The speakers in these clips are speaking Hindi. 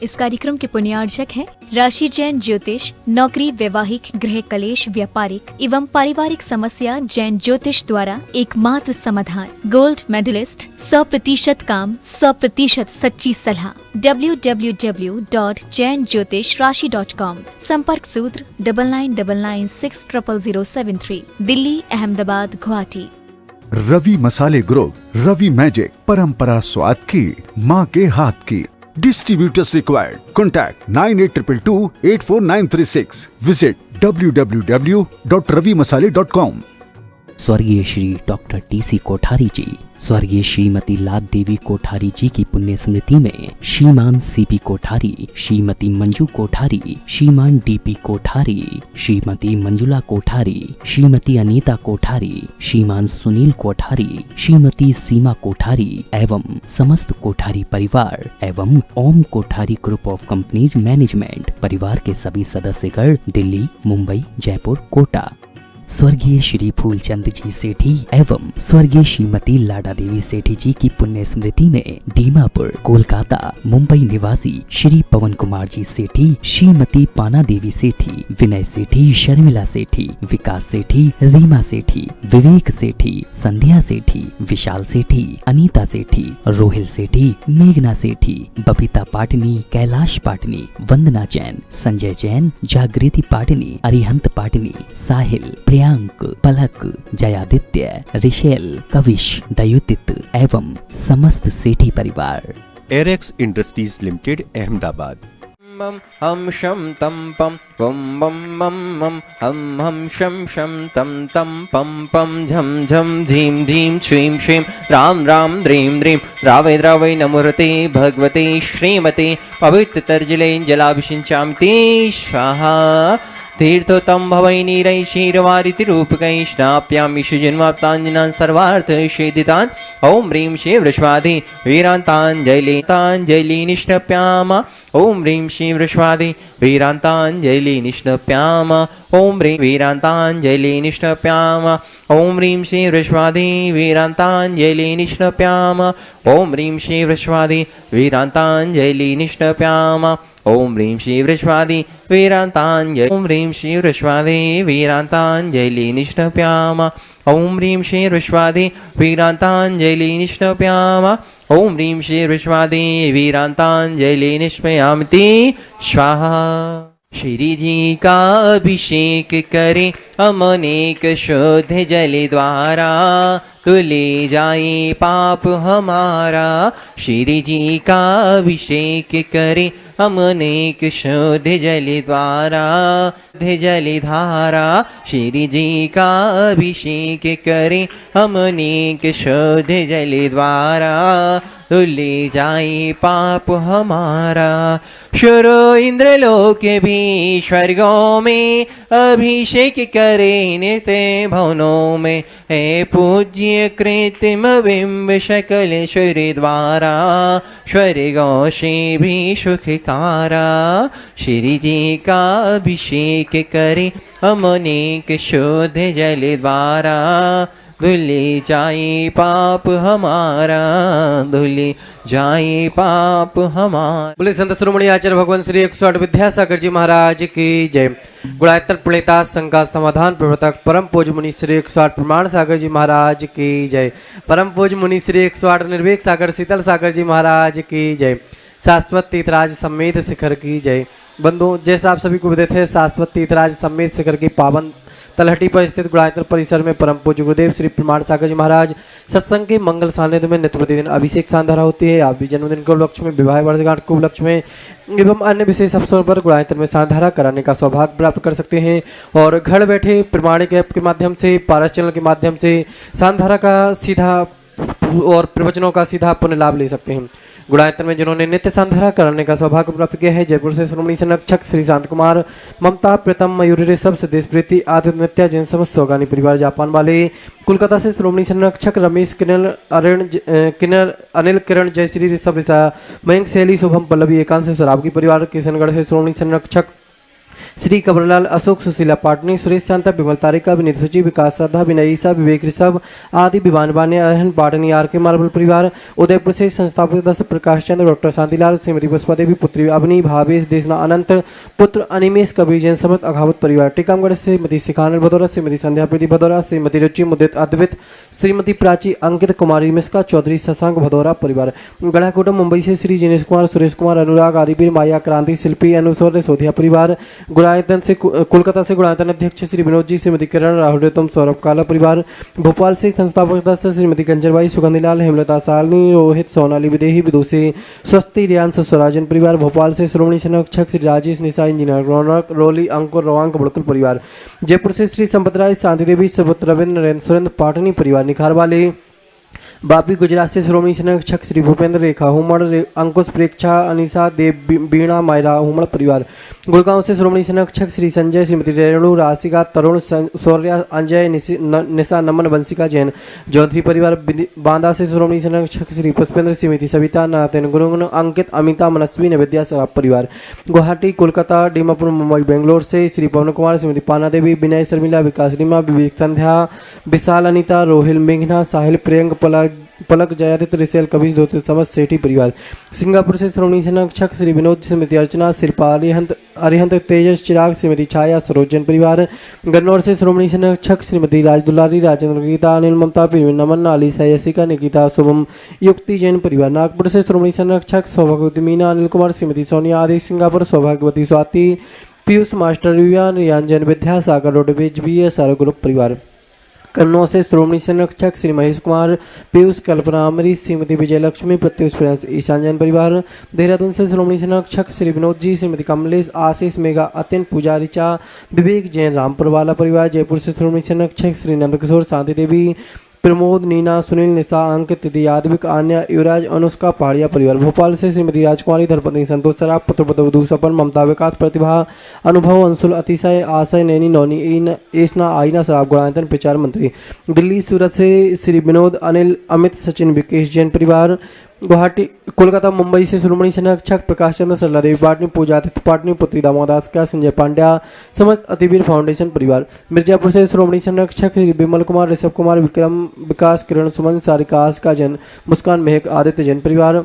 इस कार्यक्रम के पुण्यार्जक हैं राशि जैन ज्योतिष, नौकरी, वैवाहिक, गृह कलेश, व्यापारिक एवं पारिवारिक समस्या जैन ज्योतिष द्वारा एकमात्र समाधान। गोल्ड मेडलिस्ट, 100% काम, 100% सच्ची सलाह। www.jainjyotishrashi.com। संपर्क सूत्र 9999600073। दिल्ली, अहमदाबाद, गुवाहाटी। रवि मसाले ग्रुप, रवि मैजिक, परंपरा स्वाद की, माँ के हाथ की। Distributors required. Contact 9822284936. Visit www.ravimasale.com। स्वर्गीय श्री डॉक्टर टी.सी. कोठारी जी, स्वर्गीय श्रीमती लाद देवी कोठारी जी की पुण्य स्मृति में श्रीमान सी.पी. कोठारी, श्रीमती मंजू कोठारी, श्रीमान डी.पी. कोठारी, श्रीमती मंजुला कोठारी, श्रीमती अनीता कोठारी, श्रीमान सुनील कोठारी, श्रीमती सीमा कोठारी एवं समस्त कोठारी परिवार एवं Om Kothari group of companies management परिवार के सभी सदस्यगण दिल्ली, मुंबई, जयपुर, कोटा। स्वर्गीय श्री फूलचंद जी सेठी एवं स्वर्गीय श्रीमती लाडा देवी सेठी जी की पुण्य स्मृति में दीमापुर, कोलकाता, मुंबई निवासी श्री पवन कुमार जी सेठी, श्रीमती पाना देवी सेठी, विनय सेठी, शर्मिला सेठी, विकास सेठी, रीमा सेठी, विवेक सेठी, संध्या सेठी, विशाल सेठी, अनीता सेठी, रोहिल सेठी, मेघना सेठी, बबीता पाटनी, कैलाश पाटनी, वंदना जैन, संजय जैन, जागृति पाटनी, अरिहंत पाटनी, साहिल, प्रियांक, पलक, जयादित्य, रिशेल, कविश, दयुतित एवं समस्त सेठी परिवार। एरेक्स इंडस्ट्रीज लिमिटेड, अहमदाबाद। हम शम तम पम बम बम बम बम हम शम शम तम तम पम पम झम झम धीम धीम श्रीम श्रीम राम राम द्रीम द्रीम रावै द्रावै नमोरते भगवते श्रीमते पवित्र तर्जले जलाभिषिञ्चामि स्वाहा। तीर्थोत्तम भवै नीरै क्षीरवारितिरूपकै स्नाप्यामि सुजन्माप्ताञ्जनान् सर्वार्थशेदितान्। ॐ ह्रीं श्रीं वृषभादि वीरान्ताञ्जलि निष्णप्याम। ॐ ह्रीं श्रीं वृषभादि वीरान्ताञ्जलि निष्णप्याम। ॐ ह्रीं वीरान्ताञ्जलि निष्णप्याम। ॐ ह्रीं श्रीं वृषभादि वीरान्ताञ्जलि निष्णप्याम। ॐ ह्रीं श्रीं वृषभादि वीरान्ताञ्जलि निष्णप्याम। ॐ ह्रीं श्री वृषभादि वीरान्ताञ्जलि। ॐ ह्रीं श्री वृषभादि वीरान्ताञ्जलि निष्णप्याम। ॐ ह्रीं श्री वृषभादि वीरान्ताञ्जलि निष्णप्याम। ॐ ह्रीं श्री वृषभादि वीरान्ताञ्जलि निष्णपयामि स्वाहा। श्री जी का अभिषेक करे हम अनेक शुद्ध जल द्वारा, तुले जाए पाप हमारा। श्री जी का अभिषेक करे हम अनेक शुद्ध जल द्वारा, जल धारा। श्री जी का अभिषेक करे हम अनेक शुद्ध जल द्वारा, तुले जाए पाप हमारा। शुरो इंद्रलोक भी स्वर्गों में अभिषेक करे नित्य भवनों में। हे पूज्य कृत्रिम बिंब शकल श्री द्वारा, स्वर्गों से भी सुखकारा। श्री जी का अभिषेक करे हम अनेक शुद्ध जल द्वारा, धुली जाए पाप हमारा, धुली जाए पाप हमारा। बोले संत शिरोमणि आचार्य भगवान श्री 108 विद्यासागर जी महाराज की जय। गुणायतन प्रणेता संघ का समाधान प्रवर्तक परम पूज्य मुनि श्री 108 प्रमाण सागर जी महाराज की जय। परम पूज्य मुनि श्री 108 निर्भीक सागर शीतल सागर जी महाराज की जय। शाश्वत तीर्थराज समेत शिखर की जय। बंधु, जैसा आप सभी को विदित है, शाश्वत तीर्थराज समेत शिखर की पावन तलहटी पर स्थित गुणायतन परिसर में परम पूज्य गुरुदेव श्री प्रमाण सागर जी महाराज सत्संग के मंगल सानिध्य में नित्य प्रतिदिन अभिषेक सांधारा होती है। आप भी जन्मदिन के उपलक्ष्य में, विवाह वर्षगांठ के उपलक्ष्य में एवं अन्य विशेष अवसरों पर गुणायतन में सांधारा कराने का सौभाग्य प्राप्त कर सकते हैं और घर बैठे प्रमाणिक ऐप के माध्यम से, पारस चैनल के माध्यम से सांधारा का सीधा और प्रवचनों का सीधा पुण्य लाभ ले सकते हैं। गुणायतन में जिन्होंने नित्य सांधारा कराने का सौभाग्य प्राप्त किया है, जयपुर से श्रोमणी संरक्षक श्री शांत कुमार, ममता, प्रीतम, मयूरी, सब सदेश प्रीति, आदित्य, नित्या, जैन समस्त सौगानी परिवार जापान वाले, कोलकाता से श्रोमणी संरक्षक रमेश, अनिल, किरण, जयश्री, ऋषभ, मयंक, शैली, शुभम, पल्लवी, एकांश से शराब की परिवार, किशनगढ़ से श्रोमणी संरक्षक श्री कबरलाल, अशोक, सुशीला पाटनी, सुरेश शांता, विमल तारिका, विनीत सुची, विकास श्रद्धा, विनय ईसा, विवेक ऋषभ आदि विमान बाने, अहन पाटनी, आर के मार्बल परिवार, उदयपुर से संस्थापक सदस्य प्रकाश चंद्र, डॉक्टर शांतिलाल, श्रीमती पुष्पा देवी, पुत्री अवनी, भावेश देशना अनंत, पुत्र अनिमेश, कबीर जैन समत अघावत परिवार, टीकमगढ़ से श्रीमती शिखानल भदौरा, श्रीमती संध्या प्रीति भदौरा, श्रीमती रुचि मुदित अद्वित, श्रीमती प्राची अंकित कुमारी मिश्का, चौधरी शशांक भदौरा परिवार, गढ़ाकोटा मुंबई से श्री जिनेश कुमार, सुरेश कुमार, अनुराग आदिवीर, माया क्रांति, शिल्पी, अनुसौर्य सोधिया परिवार, गुणायतन से कोलकाता से गुणायतन अध्यक्ष श्री विनोद जी, श्रीमती किरण, राहुल रेतम, सौरभ काला परिवार, भोपाल से संस्थापक सदस्य श्रीमती कंचनबाई, सुगंधीलाल, हेमलता सालनी, रोहित, सोनाली विदेही, विदुषी स्वस्ति, रियांश, स्वराजन परिवार, भोपाल से श्रोमणी संरक्षक श्री राजेश निशा, इंजीनियर रौनक, रोली, अंकुर, रवांक, बड़कुल परिवार, जयपुर से श्री संपत राय, शांति देवी, सुपुत्र रविंद्र, नरेंद्र, सुरेंद्र पाटनी परिवार, निखार वाले बापी, गुजरात से श्रोमणी संरक्षक श्री भूपेंद्र, रेखा हुमड़, अंकुश, प्रेक्षा, अनिशा, देव, बीणा, मायरा हुमड़ परिवार, गुड़गांव से श्रोमणी संरक्षक श्री संजय, श्रीमती रेणु, राशिका, तरुण, शौर्य, अंजय, निशा, नमन, बंसिका जैन, जौधरी परिवार, बांदा से श्रोमणी संरक्षक श्री पुष्पेंद्र, श्रीमती सविता, नारायण, गुरुगुण, अंकित, अमिता, मनस्वी, नविद्या, सराब परिवार, गुवाहाटी, कोलकाता, डीमापुर, मुंबई, बेंगलोर से श्री पवन कुमार, श्रीमती पाना देवी, विनय, शर्मिला, विकास, रीमा, विवेक, संध्या, विशाल, अनिता, रोहिल, मेघना, साहिल, प्रियंक, पलक, जयादित्य, रिसेल, कविश, धोते, समझ, सेठी परिवार, सिंगापुर से श्रोमणी संरक्षक श्री विनोद, श्रीमती अर्चना, शिल्पा, अरिहंत, तेजस, चिराग, श्रीमती छाया, सरोजन परिवार, गन्नौर से श्रोमणी संरक्षक श्रीमती राजदुलारी, राजेंद्र, गीता, अनिल, ममता, नमन, आलिसा, यशिका, निकिता, शुभम, युक्ति जैन परिवार, नागपुर से श्रोमणी संरक्षक सौभाग्यवती मीना, अनिल कुमार, श्रीमती सोनिया आदि, सिंगापुर सौभाग्यवती Swati, Piyush, master Riyan, रियांजन, Vidya Sagar, roadways, BS group परिवार, कन्नौज से श्रोमणी संरक्षक श्री महेश कुमार, पीयूष, कल्पना, अमरीश, श्रीमती विजयलक्ष्मी, प्रत्युष, प्रिंस, ईशान जैन परिवार, देहरादून से श्रोमणी संरक्षक श्री विनोद जी, श्रीमती कमलेश, आशीष, मेघा, अत्यंत, पूजा, ऋचा, विवेक जैन, रामपुर वाला परिवार, जयपुर से श्रोमणी संरक्षक श्री नंदकिशोर, शांति देवी, प्रमोद, नीना, सुनील, निशा, अंकित, तिथि, यादविक, आन्या, युवराज, अनुष्का, पहाड़िया परिवार, भोपाल से श्रीमती राजकुमारी, धर्मपत्नी, संतोष, सराफ, पुत्र, वधु, सपन, ममता, विकास, प्रतिभा, अनुभव, अंशुल, अतिशय, आशय, नैनी, नौनी, एसना, आईना, सराफ, गुणायतन, प्रचार मंत्री, दिल्ली, सूरत से श्री विनोद, अनिल, अमित, सचिन, विकेश जैन परिवार, गुवाहाटी, कोलकाता, मुंबई से श्रोमणी संरक्षक प्रकाश चंद्र, सरला देवी पाटनी, पूजा आदित्य पाटनी, पुत्री दामोदास का, संजय पांड्या, समस्त अतिवीर फाउंडेशन परिवार, मिर्जापुर से श्रोमणी संरक्षक विमल कुमार, ऋषभ कुमार, विक्रम, विकास, किरण, सुमन, सारिका, का जैन, मुस्कान, महक, आदित्य जैन परिवार,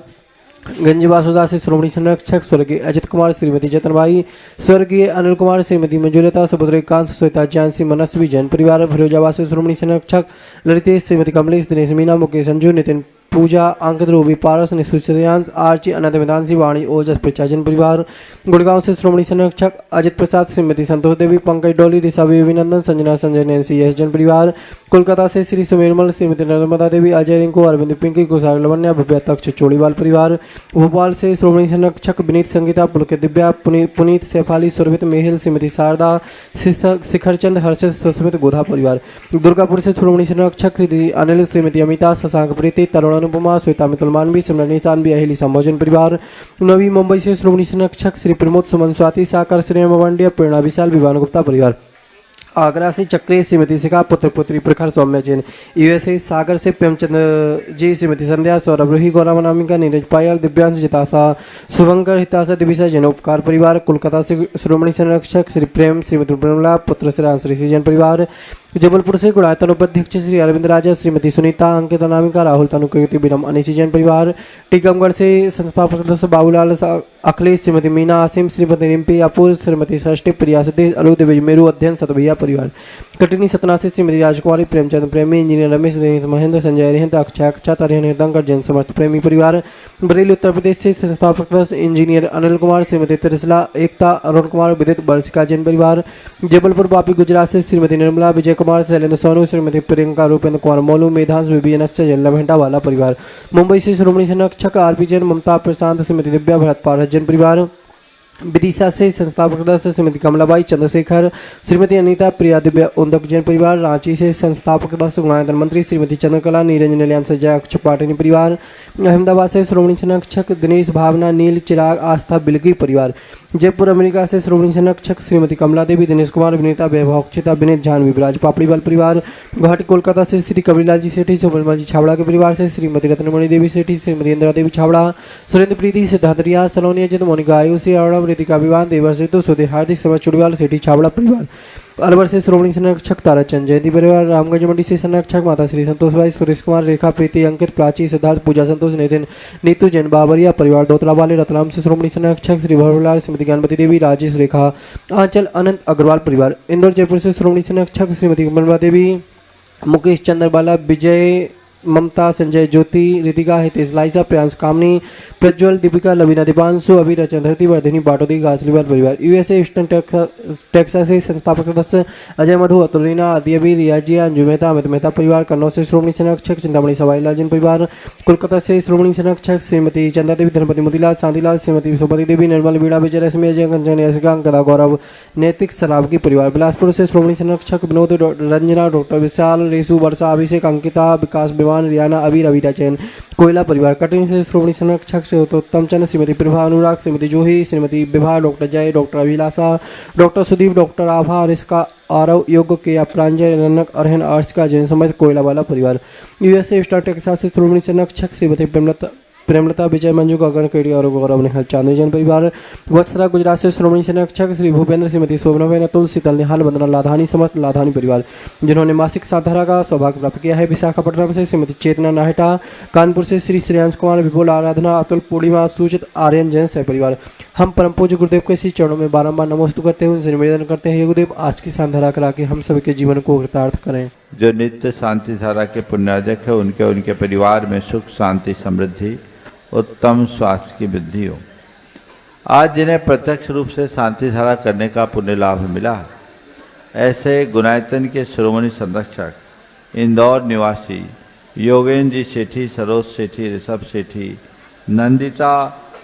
गंजवासुदा से श्रोमणी संरक्षक स्वर्गीय अजित कुमार, श्रीमती जतनबाई, स्वर्गीय अनिल कुमार, श्रीमती मंजुलता, सुभद्रा, कांस, श्वेता, जानसी, मनस्वी जैन परिवार, फिरोजाबाद से श्रोमणी संरक्षक ललितेश, श्रीमती कमलेश, दिनेश, मीना, मुकेश, संजू, नितिन, पूजा, अंकित, रूबी, पारस, निशुचयांश, आर्ची, अनंत, वेदांशी, वाणी, ओजस, प्रचाजन परिवार, गुड़गांव से श्रोमणी संरक्षक अजित प्रसाद, श्रीमती संतोष देवी, पंकज डोली, ऋषा, अभिनंदन, संजना, संजय, नैन्सी, यश जन परिवार, कोलकाता से श्री सुमेरमल, श्रीमती नर्मदा देवी, अजय, रिंकू, अरविंद, पिंकी, कुशाल, लवन्या, भव्या, तक्ष, चोड़ीवाल परिवार, भोपाल से श्रोमणी संरक्षक विनीत, संगीता, पुलकित, दिव्या, पुनीत, सैफाली, सुरभित, मेहिल, श्रीमती शारदा, शिखरचंद, हर्षित, सुस्मित, गोधा परिवार, दुर्गापुर से श्रोमणी संरक्षक अनिल, श्रीमती अमिता, शशांक, प्रीति, तरुण, अनुपमा, श्वेता, मितुल, मानवी, सिमरन, सानवी, अहिली, संभोजन परिवार, नवी मुंबई से श्रोमणी संरक्षक श्री प्रमोद, सुमन, स्वाति, साकर, श्रेय, मंडिया, प्रेरणा, विशाल, विवान गुप्ता परिवार, आगरा से चक्रेश, श्रीमती शिखा, पुत्र, पुत्री, प्रखर, सौम्य जैन, USA सागर से प्रेमचंद जी, श्रीमती संध्या, सौरभ, रूही, गौरव, अनामिका, नीरज, पायल, दिव्यांश, जितासा, शुभंकर, हिताशा, दिविशा जैन, उपकार परिवार, कोलकाता से श्रोमणी संरक्षक श्री प्रेम, श्रीमती प्रेमला, पुत्र, श्री श्री जैन परिवार, जबलपुर से गुणायतन उपाध्यक्ष श्री अरविंद राजा, श्रीमती सुनीता, अंकित, अनामिका, राहुल, तनुकृति, बिरम, अनिशी जैन परिवार, टीकमगढ़ से संस्थापक सदस्य बाबूलाल, अखिलेश, श्रीमती मीना, आसिम, श्रीमती रिम्पी, अपूर्व, श्रीमती षष्ठी, प्रिया, सतीश, अनु, दिविज, मेरू, अध्ययन, सतभैया परिवार, कटनी, सतना से श्रीमती राजकुमारी, प्रेमचंद प्रेमी, इंजीनियर रमेश, महेंद्र, संजय, रिहंत, अक्षय, अक्षा, तरिहन, हृदंकर, जैन समर्थ प्रेमी परिवार, बरेली, उत्तर प्रदेश से संस्थापक सदस्य इंजीनियर अनिल कुमार, श्रीमती त्रिशला, एकता, अरुण कुमार, विदित, बर्षिका जैन परिवार, जबलपुर बापी, गुजरात से श्रीमती निर्मला, विजय कुमार, शैलेंद्र सोनू, श्रीमती प्रियंका, रूपेंद्र कुमार, मोलू, मेधांश, विबियनस्य, जल्ला भेंटा वाला परिवार, मुंबई से श्रोमणी संरक्षक आरपी जैन, ममता, प्रशांत, श्रीमती दिव्या, भरत, पारस जैन परिवार, विदिशा से संस्थापक सदस्य श्रीमती कमलाबाई, चंद्रशेखर, श्रीमती अनीता, प्रिया, दिव्या, उन्दक जैन परिवार, रांची से संस्थापक सदस्य गुणायतन मंत्री श्रीमती चंद्रकला, नीरंजन, लियान, सजय, अक्ष पाटनी परिवार, अहमदाबाद से श्रोमणी संरक्षक दिनेश, भावना, नील, चिराग, आस्था, बिलगी परिवार, जयपुर अमेरिका से श्रोमणी संरक्षक श्रीमती कमला देवी, दिनेश कुमार, विनीता, वैभव, अक्षिता, विनीत, जानवी, विराज, पापड़ीवाल परिवार, गुवाहाटी कोलकाता से श्री कबीरलाल जी सेठी, सुब्रमण्य जी छाबड़ा के परिवार से श्रीमती रत्नमणि देवी सेठी, श्रीमती इंदिरा देवी छाबड़ा, सुरेंद्र प्रीति, सिद्धार्थ रिया, सलोनी अजित, मोनिका आयु से अरणव, रितिका विवान, देवर सेतु, सुधीर हार्दिक, समझ चुड़ीवाल सेठी छाबड़ा परिवार, अलवर से श्रोमणी संरक्षक ताराचंद, जयंती परिवार, रामगंज मंडी से संरक्षक माता श्री संतोष भाई, सुरेश कुमार, रेखा, प्रीति, अंकित, प्राची, सिद्धार्थ, पूजा, संतोष, नितिन, नीतू, जैन, बाबरिया परिवार, दोतला वाले, रतलाम से श्रोमणी संरक्षक श्री भवरलाल, श्रीमती ज्ञानवती देवी, राजेश, रेखा, आंचल, अनंत अग्रवाल परिवार, इंदौर जयपुर से श्रोमणी संरक्षक श्रीमती कमला देवी, मुकेश, चंद्रबाला, विजय, ममता, संजय, ज्योति, रितिका, हितेश, लाइसा, प्रियांश, कामनी, प्रज्वल, दीपिका, लवीना, दीपांशु, अभी, रचन, धरती, वर्धिनी, बाटोदी, गाजलीवाल परिवार, यूएसए ईस्टर्न टेक्सास से संस्थापक सदस्य अजय, मधु, अतुलिना, आदियबी, रियाजिया, अंजू मेहता, अमित मेहता परिवार, कन्नौज से श्रोमणी संरक्षक चिंतामणि सवाई लाजन परिवार, कोलकाता से श्रोमणी संरक्षक श्रीमती चंदा देवी, धनपति मोतीलाल, शांतिलाल, श्रीमती सुमति देवी, निर्मल, वीणा, विजय, रश्मि, अजय, कंचन, यशिका, अंकदा, गौरव, नैतिक, सरावगी परिवार, बिलासपुर से श्रोमणी संरक्षक विनोद, रंजना, डॉक्टर विशाल, रेसु, वर्षा, अभिषेक, अंकिता, विकास, रियाना, अभी, रविता चैन, कोयला परिवार, कटनी से श्रोमणी संरक्षक श्री उत्तम चंद, श्रीमती प्रभा, अनुराग, श्रीमती जूही, श्रीमती विभा, डॉक्टर जय, डॉक्टर अभिलाषा, डॉक्टर सुदीप, डॉक्टर आभा, अनिष्का, आरव, योग के प्रांजय, रनक, अरहन, अर्श का जैन समाज, कोयला वाला परिवार, यूएसए स्टार टेक्सास से श्रोमणी संरक्षक श्रीमती प्रेमलता, विजय, मंजू, गगन, केडी और गौरव, निहाल, चांदनी जैन परिवार, वत्सरा, गुजरात से श्रोमणी संरक्षक श्री भूपेंद्र, श्रीमती शोभना, अतुल, शीतल, निहाल, वंदना, लाधानी, समस्त लाधानी परिवार, जिन्होंने मासिक साधरा का सौभाग्य प्राप्त किया है, विशाखापट्टनम से श्रीमती चेतना नाहटा, कानपुर से श्री श्रेयांश कुमार, विपुल, आराधना, अतुल, पूर्णिमा, सूचित, आर्यन, जैन सह परिवार। हम परम पूज्य गुरुदेव के श्री चरणों में बारंबार नमोस्तु करते हैं, उनसे निवेदन करते हैं, गुरुदेव आज की सांधरा करा के हम सभी के जीवन को कृतार्थ करें। जो नित्य शांति धारा के पुण्यार्जक है उनके परिवार में सुख, शांति, समृद्धि, उत्तम स्वास्थ्य की वृद्धि हो। आज जिन्हें प्रत्यक्ष रूप से शांति धारा करने का पुण्य लाभ मिला है, ऐसे गुणायतन के श्रोमणी संरक्षक, इंदौर निवासी योगेंद्र जी सेठी, सरोज सेठी, ऋषभ सेठी, नंदिता,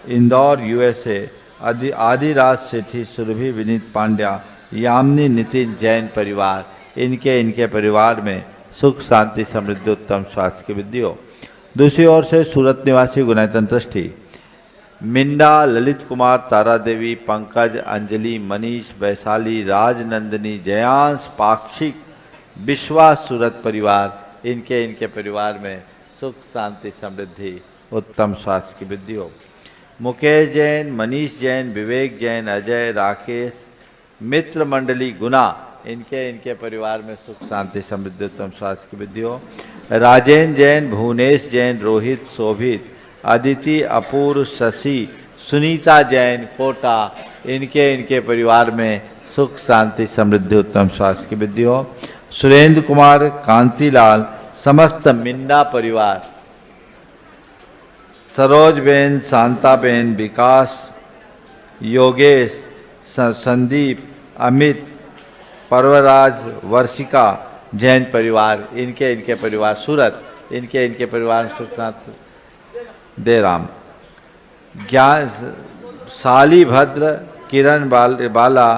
इंदौर यूएसए, आदिराज सेठी, सुरभि, विनीत पांड्या, यामिनी, नितिन, जैन परिवार, इनके परिवार में सुख, शांति, समृद्धि, उत्तम स्वास्थ्य की वृद्धि हो। दूसरी ओर से सूरत निवासी गुणायतन ट्रस्टी मिंडा, ललित कुमार, तारा देवी, पंकज, अंजलि, मनीष, वैशाली, राजनंदिनी, जयांश, पाक्षिक, विश्वास सूरत परिवार, इनके परिवार में सुख, शांति, समृद्धि, उत्तम स्वास्थ्य की वृद्धि हो। मुकेश जैन, मनीष जैन, विवेक जैन, अजय, राकेश, मित्र मंडली गुना, इनके परिवार में सुख, शांति, समृद्धि, उत्तम स्वास्थ्य की वृद्धि हो। राजेंद्र जैन, भुवनेश जैन, रोहित, शोभित, अदिति, अपूर्व, शशि, सुनीता जैन, कोटा, इनके परिवार में सुख, शांति, समृद्धि, उत्तम स्वास्थ्य की वृद्धि हो। सुरेंद्र कुमार, कांतिलाल, समस्त मिंडा परिवार, सरोज बेन, शांता बेन, विकास, योगेश, संदीप, अमित, पर्वराज, वर्षिका, जैन परिवार, इनके परिवार, सूरत, इनके परिवार सुख, शांति, देराम, ज्ञान, साली भद्र, किरण बाला,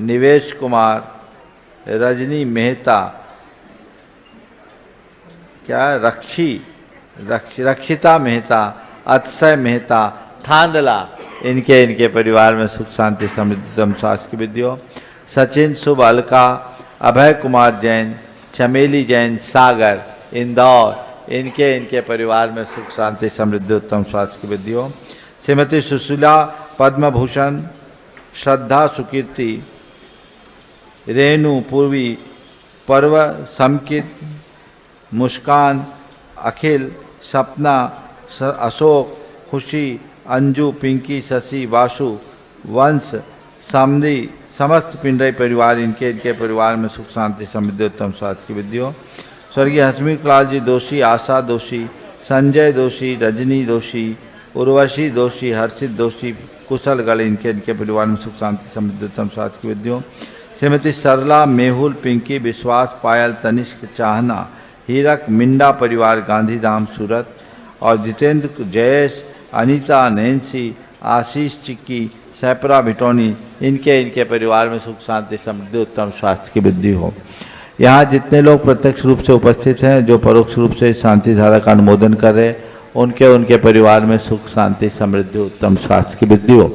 निवेश कुमार, रजनी मेहता, रक्षिता मेहता, अतिशय मेहता, थांदला, इनके परिवार में सुख, शांति, समृद्धि, उत्तम स्वास्थ्य की वृद्धि हो। सचिन, शुभ, अलका, अभय कुमार जैन, चमेली जैन, सागर, इंदौर, इनके परिवार में सुख, शांति, समृद्धि, उत्तम स्वास्थ्य की वृद्धि हो। श्रीमती सुशीला, पद्म भूषण, श्रद्धा, सुकीर्ति, रेणु, पूर्वी, पर्व, समकित, मुस्कान, अखिल, सपना, अशोक, खुशी, अंजू, पिंकी, शशि, वासु, वंश, समधी, समस्त पिंडई परिवार, इनके परिवार में सुख, शांति, समृद्धि, उत्तम स्वास्थ्य की वृद्धि हो। स्वर्गीय हसमीक लाल जी दोषी, आशा दोषी, संजय दोषी, रजनी दोषी, उर्वशी दोषी, हर्षित दोषी, कुशलगढ़, इनके परिवार में सुख, शांति, समृद्धि, उत्तम स्वास्थ्य की वृद्धि हो। श्रीमती सरला, मेहुल, पिंकी, विश्वास, पायल, तनिष्क, चाहना, हीरक, मिंडा परिवार, गांधीधाम, सूरत, और जितेंद्र, जयेश, अनीता, नैन्सी, आशीष, चिक्की, सैपरा, भिटौनी, इनके परिवार में सुख, शांति, समृद्धि, उत्तम स्वास्थ्य की वृद्धि हो। यहाँ जितने लोग प्रत्यक्ष रूप से उपस्थित हैं, जो परोक्ष रूप से शांति धारा का अनुमोदन कर रहे, उनके परिवार में सुख, शांति, समृद्धि, उत्तम स्वास्थ्य की वृद्धि हो।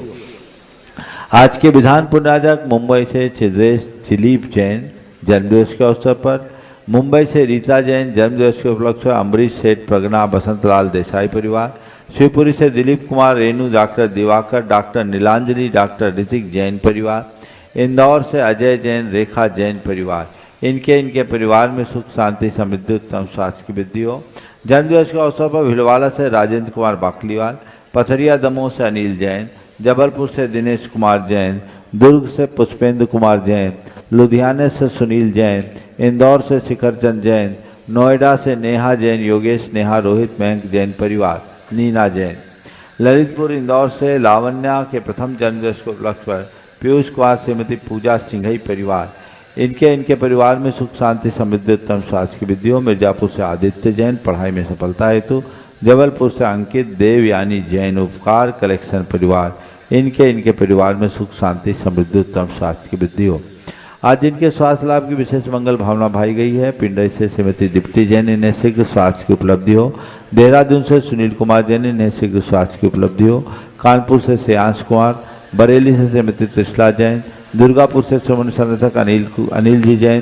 आज के विधान पुण्यराजक मुंबई से चिद्रेश दिलीप जैन जन्मदिवस के अवसर पर, मुंबई से रीता जैन जन्मदिवस के उपलक्ष्य में अम्बरीश सेठ प्रगना बसंतलाल देसाई परिवार, शिवपुरी से Dilip Kumar Renu doctor Diwakar doctor Nilanjali doctor Hrithik Jain परिवार, इंदौर से अजय जैन रेखा जैन परिवार, इनके परिवार में सुख शांति समृद्धि उत्तम स्वास्थ्य की वृद्धि हो। जन्मदिवस के अवसर पर भिलवाड़ा से राजेंद्र कुमार बाकलीवाल, पथरिया दमोह से अनिल जैन, जबलपुर से दिनेश कुमार जैन, दुर्ग से पुष्पेंद्र कुमार जैन, लुधियाने से सुनील जैन, इंदौर से शिखर चंद जैन, नोएडा से नेहा जैन, योगेश नेहा, रोहित मयंक जैन परिवार, नीना जैन, ललितपुर इंदौर से लावण्या के प्रथम जन्मदिवस के उपलक्ष्य पर पीयूष कुमार श्रीमती पूजा सिंघई परिवार, इनके परिवार में सुख शांति समृद्धि उत्तम स्वास्थ्य की वृद्धि हो। मिर्जापुर से आदित्य जैन पढ़ाई में सफलता हेतु, जबलपुर से अंकित देवयानी जैन उपकार कलेक्शन परिवार, इनके परिवार में सुख शांति समृद्धि उत्तम स्वास्थ्य की वृद्धि हो। आज इनके स्वास्थ्य लाभ की विशेष मंगल भावना भाई गई है। पिंडई से श्रीमती दीप्ति जैन, इन्हें शीघ्र स्वास्थ्य की उपलब्धि हो। देहरादून से सुनील कुमार जैन, इन्हें शीघ्र स्वास्थ्य की उपलब्धि हो। कानपुर से श्रेयांश कुमार, बरेली से श्रीमती त्रिशला जैन, दुर्गापुर से श्रमण संरक्षक अनिल जी जैन,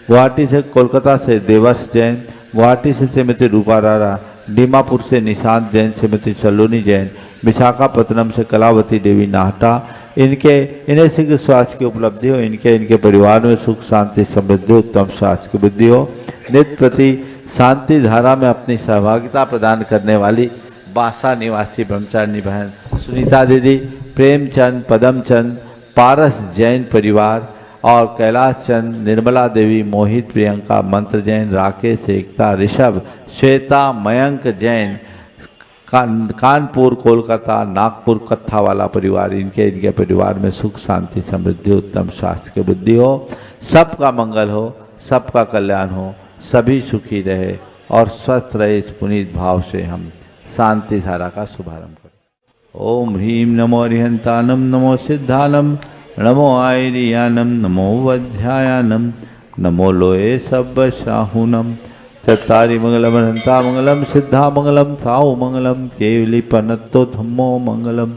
गुवाहाटी से कोलकाता से देवस जैन, गुवाहाटी से श्रीमती रूपा रारा, दीमापुर से निशांत जैन, श्रीमती सलोनी जैन, विशाखापत्तनम से कलावती देवी नाहटा, इन्हें शीघ्र स्वास्थ्य की उपलब्धि हो। इनके परिवार में सुख शांति समृद्धि उत्तम स्वास्थ्य की वृद्धि हो। नित्य प्रति शांति धारा में अपनी सहभागिता प्रदान करने वाली बासा निवासी ब्रह्मचारिणी बहन सुनीता दीदी, प्रेमचंद, पदमचंद, पारस जैन परिवार और कैलाश चंद, निर्मला देवी, मोहित, प्रियंका, मंत्र जैन, राकेश, एकता, ऋषभ, श्वेता, मयंक जैन, कानपुर, कोलकाता, नागपुर कत्था वाला परिवार, इनके परिवार में सुख शांति समृद्धि उत्तम स्वास्थ्य की वृद्धि हो। सबका मंगल हो, सबका कल्याण हो, सभी सुखी रहे और स्वस्थ रहे। इस पुनीत भाव से हम शांति धारा का शुभारंभ करें। ओम ह्रीं नमो अरिहंतानम, नमो सिद्धानम, नमो आयरियानम, नमो वध्यायानम, नमो लोये सब शाहूनम। चत्तारि मंगलम हंता मंगलम, सिद्धा मंगलम, साहु मंगलम, केवली पनत्तो धम्मो मंगलम।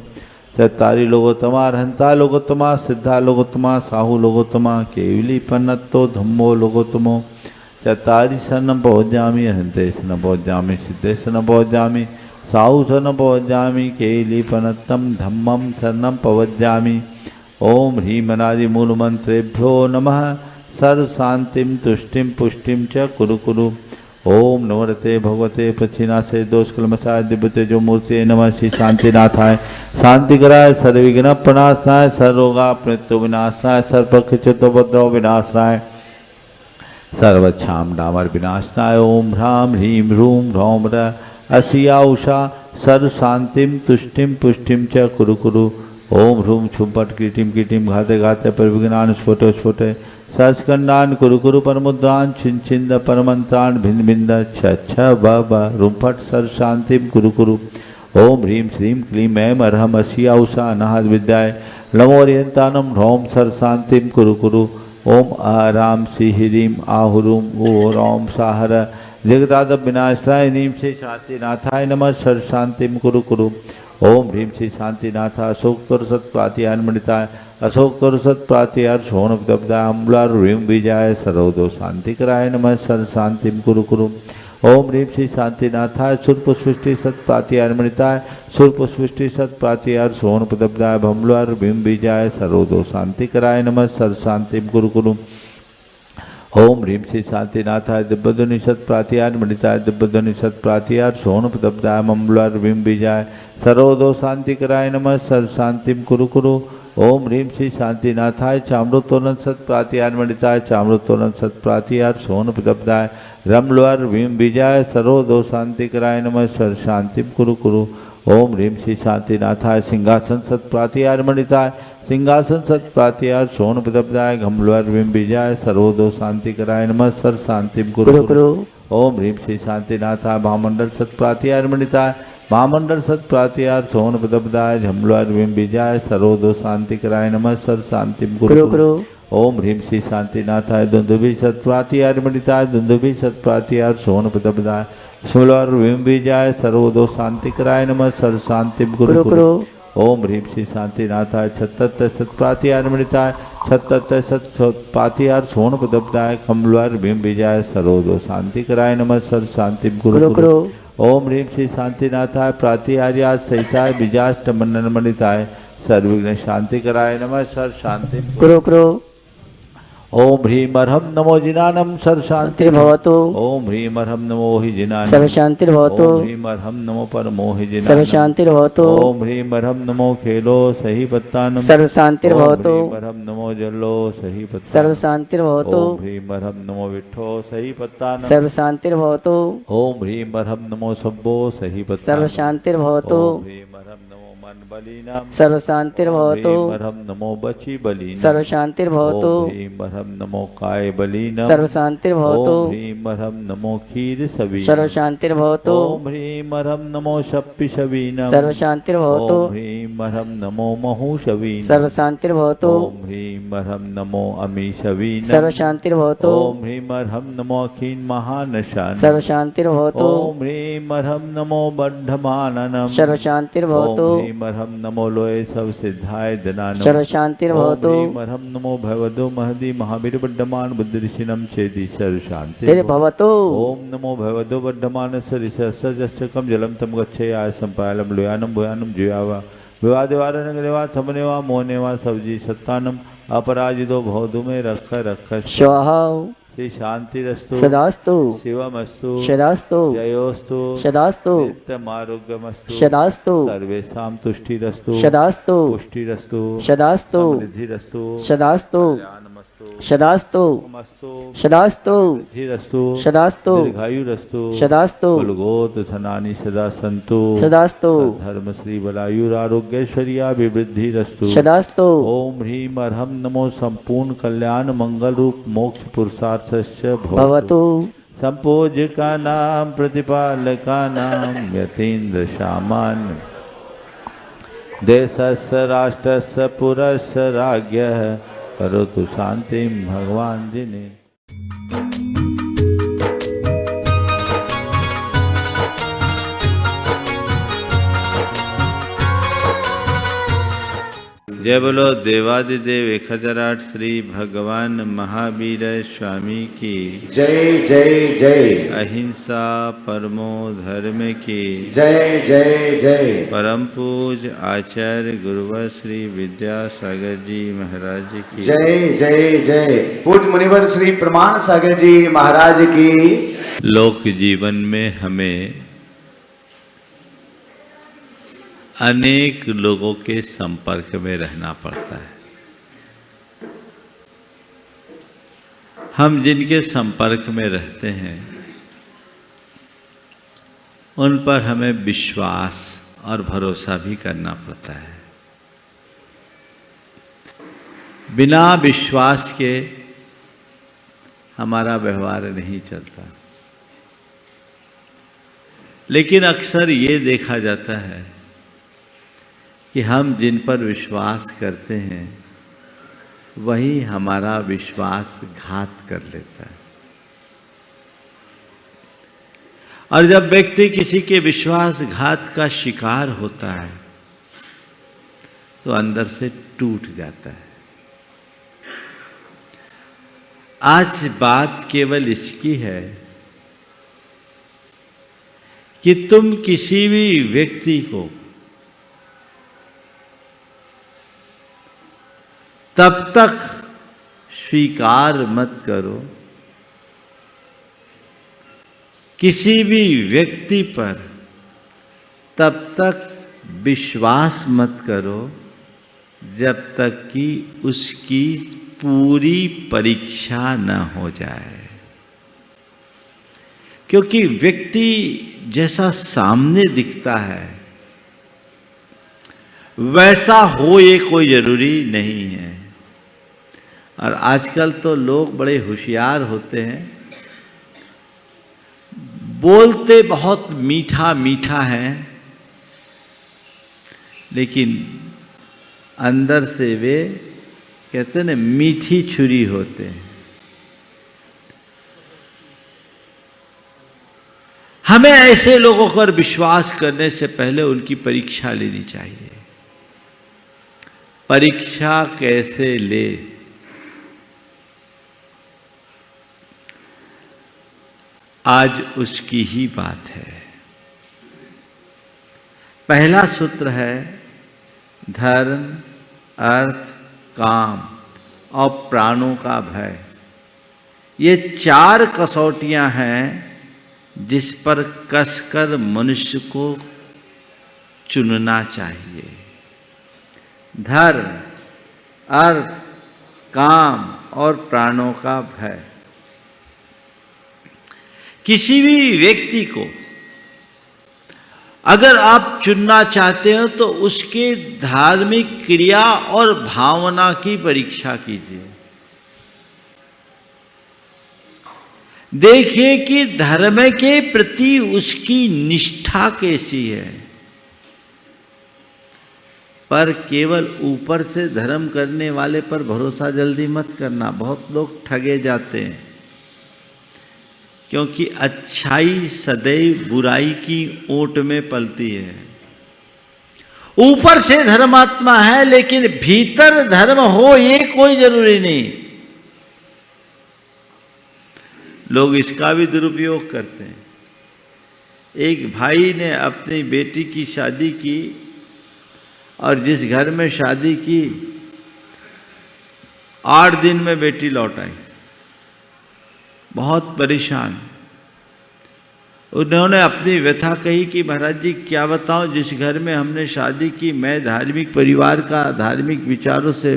चत्तारि लोकोत्तमा हंता लोकोत्तमा, सिद्धा लोकोत्तमा, साहु लोकोत्तमा, केवली पनत्तो धम्मो लोकोत्तमो। चत्तारि शरणं पहुँचामि, हंते शरणं पहुँचामि, सिद्धे शरणं पहुँचामि, साहु शरणं पहुँचामि, केवली पनत्तं धम्मं शरणं पवज्जामि। ओम ह्रीं अनादि मूल मंत्रेभ्यो नमः। सर्व शांतिम तुष्टिम पुष्टिम च कुरु कुरु। ओम नमस्ते भगवते प्रचिनाशे दोष कलमशाय दिव्य तेजो मूर्ति नमः। श्री शांतिनाथाय शांति कराय, सर्वविघ्न प्रणाशाय, सर्वरोगा मृत्यु विनाशाय, सर्वपक्षचतुर्भद्रो विनाशाय, सर्वक्षाम डामर विनाशनाय। ओम ह्रां ह्रीं ह्रूं ह्रौं ह्र असिया उषा सर्व शांतिम तुष्टिम पुष्टिम च कुरु कुरु। ओम ह्रूं छुम्पट कीटिम कीटिम घाते घाते परिविघ्नान् स्फोटे स्फोटे सस्कंदान कुरु कुरु परमुद्रान छिन छिंद परमंत्रान भिन्न भिन्न छ ब रुम्फट सर्व शांतिम कुरु कुरु। ओम ह्रीं श्रीं क्लीं ऐं अर्हम असिया उषा अनाहत विद्याय नमो ओरियंतानम ह्रौं सर्व शांतिम कुरु कुरु। ओम आराम सी ह्रीं आहुरूम ओ रौम साहर जगदादब विनाशाय नीम से शांतिनाथाय नमः सर्व शांतिम कुरु कुरु। ओम ह्रीं श्री शांतिनाथ अशोक तोर सत्प्रातिहार मणिताय अशोक तोर सत्प्रातिहार शोण दब्दाय अम्बुलार ह्रीं बीजाय सर्वदो शांति कराय नमः सर्व शांतिम कुरु कुरु। ओम ह्रीं श्री शांतिनाथाय सुरपुष्टि सत्प्रातिहार मणिताय सुरपुष्टि सत्प्रातिहार शोण दब्दाय भम्बुलार ह्रीं बीजाय सर्वदो शांति कराय नमः सर्व शांतिम कुरु कुरु। ओम ह्रीं श्री शांतिनाथाय दिव्यध्वनि सत्प्रातिहार मणिताय दिव्यध्वनि सत्प्रातिहार शोण दब्दाय मम्बुलार ह्रीं बीजाय सर्वदो शांति कराय नमः सर्व शांतिम कुरु कुरु। ओम ह्रीं श्री शांतिनाथाय चामृतोलन सत्प्रातिहार मणिताय चामृतोलन सत्प्रातिहार शोण दब्दाय रमलवर ह्रीं बीजाय सर्वदो शांति कराय नमः सर्व शांतिम कुरु कुरु। ओम ह्रीं श्री शांतिनाथाय सिंहासन सत्प्रातिहार मणिताय सिंहासन सत्प्रातिहार शोण दब्दाय घमलवर ह्रीं बीजाय सर्वदो शांति कराय नमः सर्व शांतिम कुरु कुरु। ओम ह्रीं श्री शांतिनाथाय महामंडल सत्प्रातिहार मणिताय महामंडल सत्प्रातिहार शोण दब्दाय झमलवर ह्रीं बीजाय सर्वदो शांति कराय नमः सर्व शांतिम कुरु कुरु। ओम ह्रीं श्री शांतिनाथाय दुंदुभि सत्प्रातिहार मणिताय दुंदुभि सत्प्रातिहार शोण दब्दाय झमलवर ह्रीं बीजाय सर्वदो शांति कराय नमः सर्व शांतिम कुरु कुरु। ओम ह्रीं श्री शांतिनाथाय छत्तत सत्प्रातिहार मृताय छत्तत सत्पातिहार सोन पदब्दाय कमलवार भीम विजय सरोदो शांति कराय नमः सर शांति गुरु ओम ह्रीं श्री शांतिनाथाय प्रातिहार्या सहिताय विजाष्ट मंडन मणिताय सर्वविघ्न शांति कराय नमः सर शांति गुरु ओम ह्रीं अर्हं नमो जिनानं सर शांति भवतु ओम ह्रीं अर्हं नमो हि जिनानं सर्व शांति भवतु ओम ह्रीं अर्हं नमो परमो हि सर्व जिनानं शांति भवतु ओम ह्रीं अर्हं नमो खेलो सही पत्तानं सर्व शांति भवतु ओम ह्रीं अर्हं नमो जल्लो सही पत्तानं सर्व शांति भवतु ओम ह्रीं अर्हं नमो विठ्ठो सही पत्तानं सर्व शांति भवतु ओम ह्रीं अर्हं नमो सब्बो सही पत्तानं सर्व शांति भवतु ओम ह्रीं अर्हं नमो मन बलीनां सर्व शांति भवतु ओम ह्रीं अर्हं नमो बची बलीनां सर्व शांति भवतु ओम ह्रीं अर्हं नमो काय बलीनां सर्व शांति भवतु ओम ह्रीं अर्हं नमो क्षीर सवीनां सर्व शांति भवतु ओम ह्रीं अर्हं नमो शप्पि शवीनां सर्व शांति भवतु ओम ह्रीं अर्हं नमो महू शवीनां सर्व शांति भवतु ओम ह्रीं अर्हं नमो अमी शवीनां सर्व शांति भवतु ओम ह्रीं अर्हं नमो अखीन महानशानां सर्व शांति भवतु ओम ह्रीं अर्हं नमो बद्धमाननं सर्व शांति भवतु ओम ह्रीं अर्हं नमो लोये सब सिद्धाय दनानं सर्व शांति भवतु ओम ह्रीं अर्हं नमो भगवतो महदी महावीर बद्धमान बुद्धिऋषिणं चेदि सर्व शांति तेरे भवतु ओम नमो भगवतो बद्धमान सरिसस्सजश्चकं जलं तम गच्छेयाय सम्पायलं लोयानं भूयानं जुयावा विवादेवारनगरेवा समनेवा मोहनेवा सब्जी सत्तानम अपराजितो भवतु में रख स्वाहा श्री शांतिरस्तु सदास्तु शिवमस्तु सदास्तु जयोस्तु सदास्तु नित्यमारोग्यमस्तु सदास्तु सर्वेषां तुष्टिरस्तु सदास्तु पुष्टिरस्तु सदास्तु समृद्धिरस्तु सदास्तु कल्याणमस्तु सदास्तु मस्तु सदास्तु सिद्धिरस्तु सदास्तु दीर्घायुरस्तु सदास्तु कुलगोत्र धनानि सदा सन्तु सदास्तु धर्म श्री बलायुरारोग्यैश्वर्या विवृद्धिरस्तु सदास्तु ओम ह्रीं अर्हं नमो संपूर्ण कल्याण मंगल रूप मोक्ष पुरुषार्थस्य भवतु संपूज्यकानां प्रतिपालकानां यतीन्द्र सामान्य देशस्य राष्ट्रस्य पुरस्य राज्ञः करोतु शांतिं भगवान जिने। जय बोलो देवादिदेव 1008 श्री भगवान महावीर स्वामी की जय जय जय। अहिंसा परमो धर्म की जय जय जय। परम पूज आचार्य गुरुवर श्री विद्यासागर जी महाराज की जय जय जय। पूज्य मुनिवर श्री प्रमाण सागर जी महाराज की। लोक जीवन में हमें अनेक लोगों के संपर्क में रहना पड़ता है। हम जिनके संपर्क में रहते हैं उन पर हमें विश्वास और भरोसा भी करना पड़ता है। बिना विश्वास के हमारा व्यवहार नहीं चलता। लेकिन अक्सर ये देखा जाता है कि हम जिन पर विश्वास करते हैं वही हमारा विश्वासघात कर लेता है। और जब व्यक्ति किसी के विश्वासघात का शिकार होता है तो अंदर से टूट जाता है। आज बात केवल इसकी है कि तुम किसी भी व्यक्ति को तब तक स्वीकार मत करो, किसी भी व्यक्ति पर तब तक विश्वास मत करो जब तक कि उसकी पूरी परीक्षा न हो जाए। क्योंकि व्यक्ति जैसा सामने दिखता है वैसा हो ये कोई जरूरी नहीं है। और आजकल तो लोग बड़े होशियार होते हैं, बोलते बहुत मीठा मीठा है लेकिन अंदर से वे कहते हैं ना मीठी छुरी होते हैं। हमें ऐसे लोगों पर विश्वास करने से पहले उनकी परीक्षा लेनी चाहिए। परीक्षा कैसे ले। आज उसकी ही बात है। पहला सूत्र है धर्म, अर्थ, काम और प्राणों का भय। ये 4 कसौटियां हैं जिस पर कसकर मनुष्य को चुनना चाहिए। धर्म, अर्थ, काम और प्राणों का भय। किसी भी व्यक्ति को अगर आप चुनना चाहते हो तो उसके धार्मिक क्रिया और भावना की परीक्षा कीजिए। देखिए कि धर्म के प्रति उसकी निष्ठा कैसी है। पर केवल ऊपर से धर्म करने वाले पर भरोसा जल्दी मत करना। बहुत लोग ठगे जाते हैं, क्योंकि अच्छाई सदैव बुराई की ओट में पलती है। ऊपर से धर्मात्मा है लेकिन भीतर धर्म हो ये कोई जरूरी नहीं। लोग इसका भी दुरुपयोग करते हैं। एक भाई ने अपनी बेटी की शादी की और जिस घर में शादी की 8 दिन में बेटी लौट आई। बहुत परेशान। उन्होंने अपनी व्यथा कही कि महाराज जी क्या बताऊं, जिस घर में हमने शादी की, मैं धार्मिक परिवार का, धार्मिक विचारों से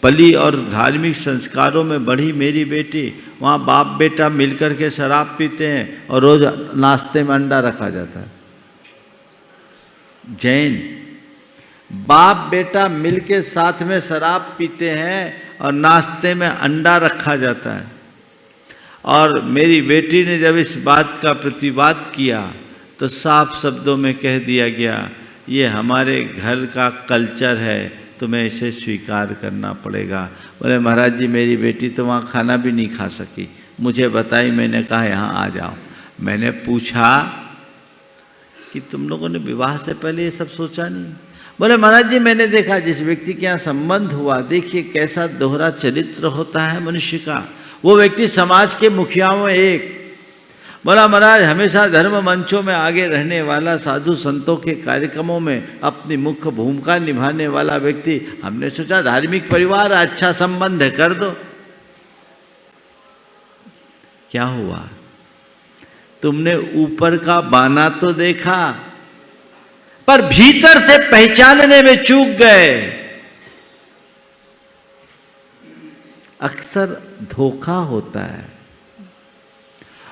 पली और धार्मिक संस्कारों में बढ़ी मेरी बेटी, वहाँ बाप बेटा मिलकर के शराब पीते हैं और रोज नाश्ते में अंडा रखा जाता है। जैन बाप बेटा मिलके साथ में शराब पीते हैं और नाश्ते में अंडा रखा जाता है। और मेरी बेटी ने जब इस बात का प्रतिवाद किया तो साफ शब्दों में कह दिया गया, ये हमारे घर का कल्चर है, तुम्हें इसे स्वीकार करना पड़ेगा। बोले महाराज जी मेरी बेटी तो वहाँ खाना भी नहीं खा सकी, मुझे बताई। मैंने कहा यहाँ आ जाओ। मैंने पूछा कि तुम लोगों ने विवाह से पहले ये सब सोचा नहीं? बोले महाराज जी मैंने देखा जिस व्यक्ति के यहाँ संबंध हुआ, देखिए कैसा दोहरा चरित्र होता है मनुष्य का। वो व्यक्ति समाज के मुखियाओं में एक। बोला महाराज हमेशा धर्म मंचों में आगे रहने वाला, साधु संतों के कार्यक्रमों में अपनी मुख्य भूमिका निभाने वाला व्यक्ति, हमने सोचा धार्मिक परिवार, अच्छा संबंध है, कर दो। क्या हुआ? तुमने ऊपर का बाना तो देखा पर भीतर से पहचानने में चूक गए। अक्सर धोखा होता है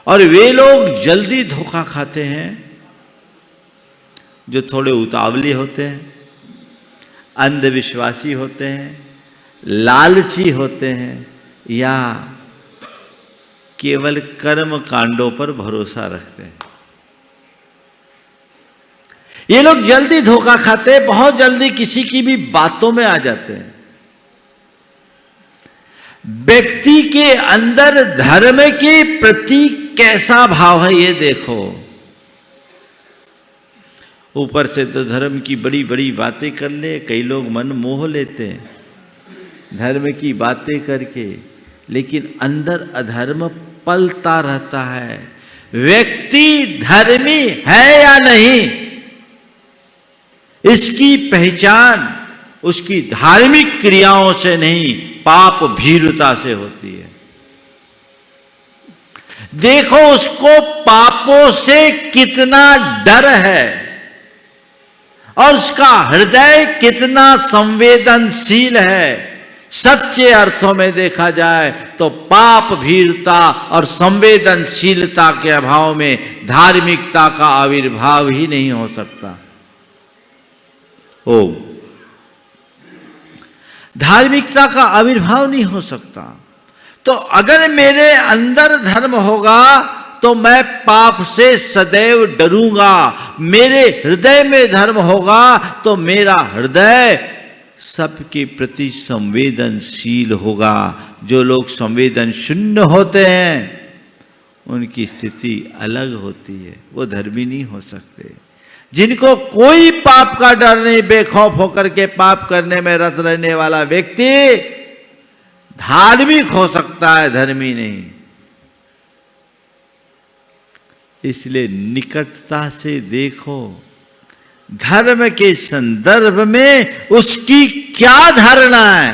और वे लोग जल्दी धोखा खाते हैं जो थोड़े उतावली होते हैं, अंधविश्वासी होते हैं, लालची होते हैं या केवल कर्म कांडों पर भरोसा रखते हैं। ये लोग जल्दी धोखा खाते हैं, बहुत जल्दी किसी की भी बातों में आ जाते हैं। व्यक्ति के अंदर धर्म के प्रति कैसा भाव है ये देखो। ऊपर से तो धर्म की बड़ी बड़ी बातें कर ले, कई लोग मन मोह लेते हैं धर्म की बातें करके, लेकिन अंदर अधर्म पलता रहता है। व्यक्ति धर्मी है या नहीं, इसकी पहचान उसकी धार्मिक क्रियाओं से नहीं, पाप भीरुता से होती है। देखो उसको पापों से कितना डर है और उसका हृदय कितना संवेदनशील है। सच्चे अर्थों में देखा जाए तो पाप भीरुता और संवेदनशीलता के अभाव में धार्मिकता का आविर्भाव ही नहीं हो सकता। धार्मिकता का आविर्भाव नहीं हो सकता। तो अगर मेरे अंदर धर्म होगा तो मैं पाप से सदैव डरूंगा। मेरे हृदय में धर्म होगा तो मेरा हृदय सबके प्रति संवेदनशील होगा। जो लोग संवेदन शून्य होते हैं उनकी स्थिति अलग होती है, वो धर्मी नहीं हो सकते। जिनको कोई पाप का डर नहीं, बेखौफ होकर के पाप करने में रत रहने वाला व्यक्ति धार्मिक हो सकता है, धर्मी नहीं। इसलिए निकटता से देखो धर्म के संदर्भ में उसकी क्या धारणा है।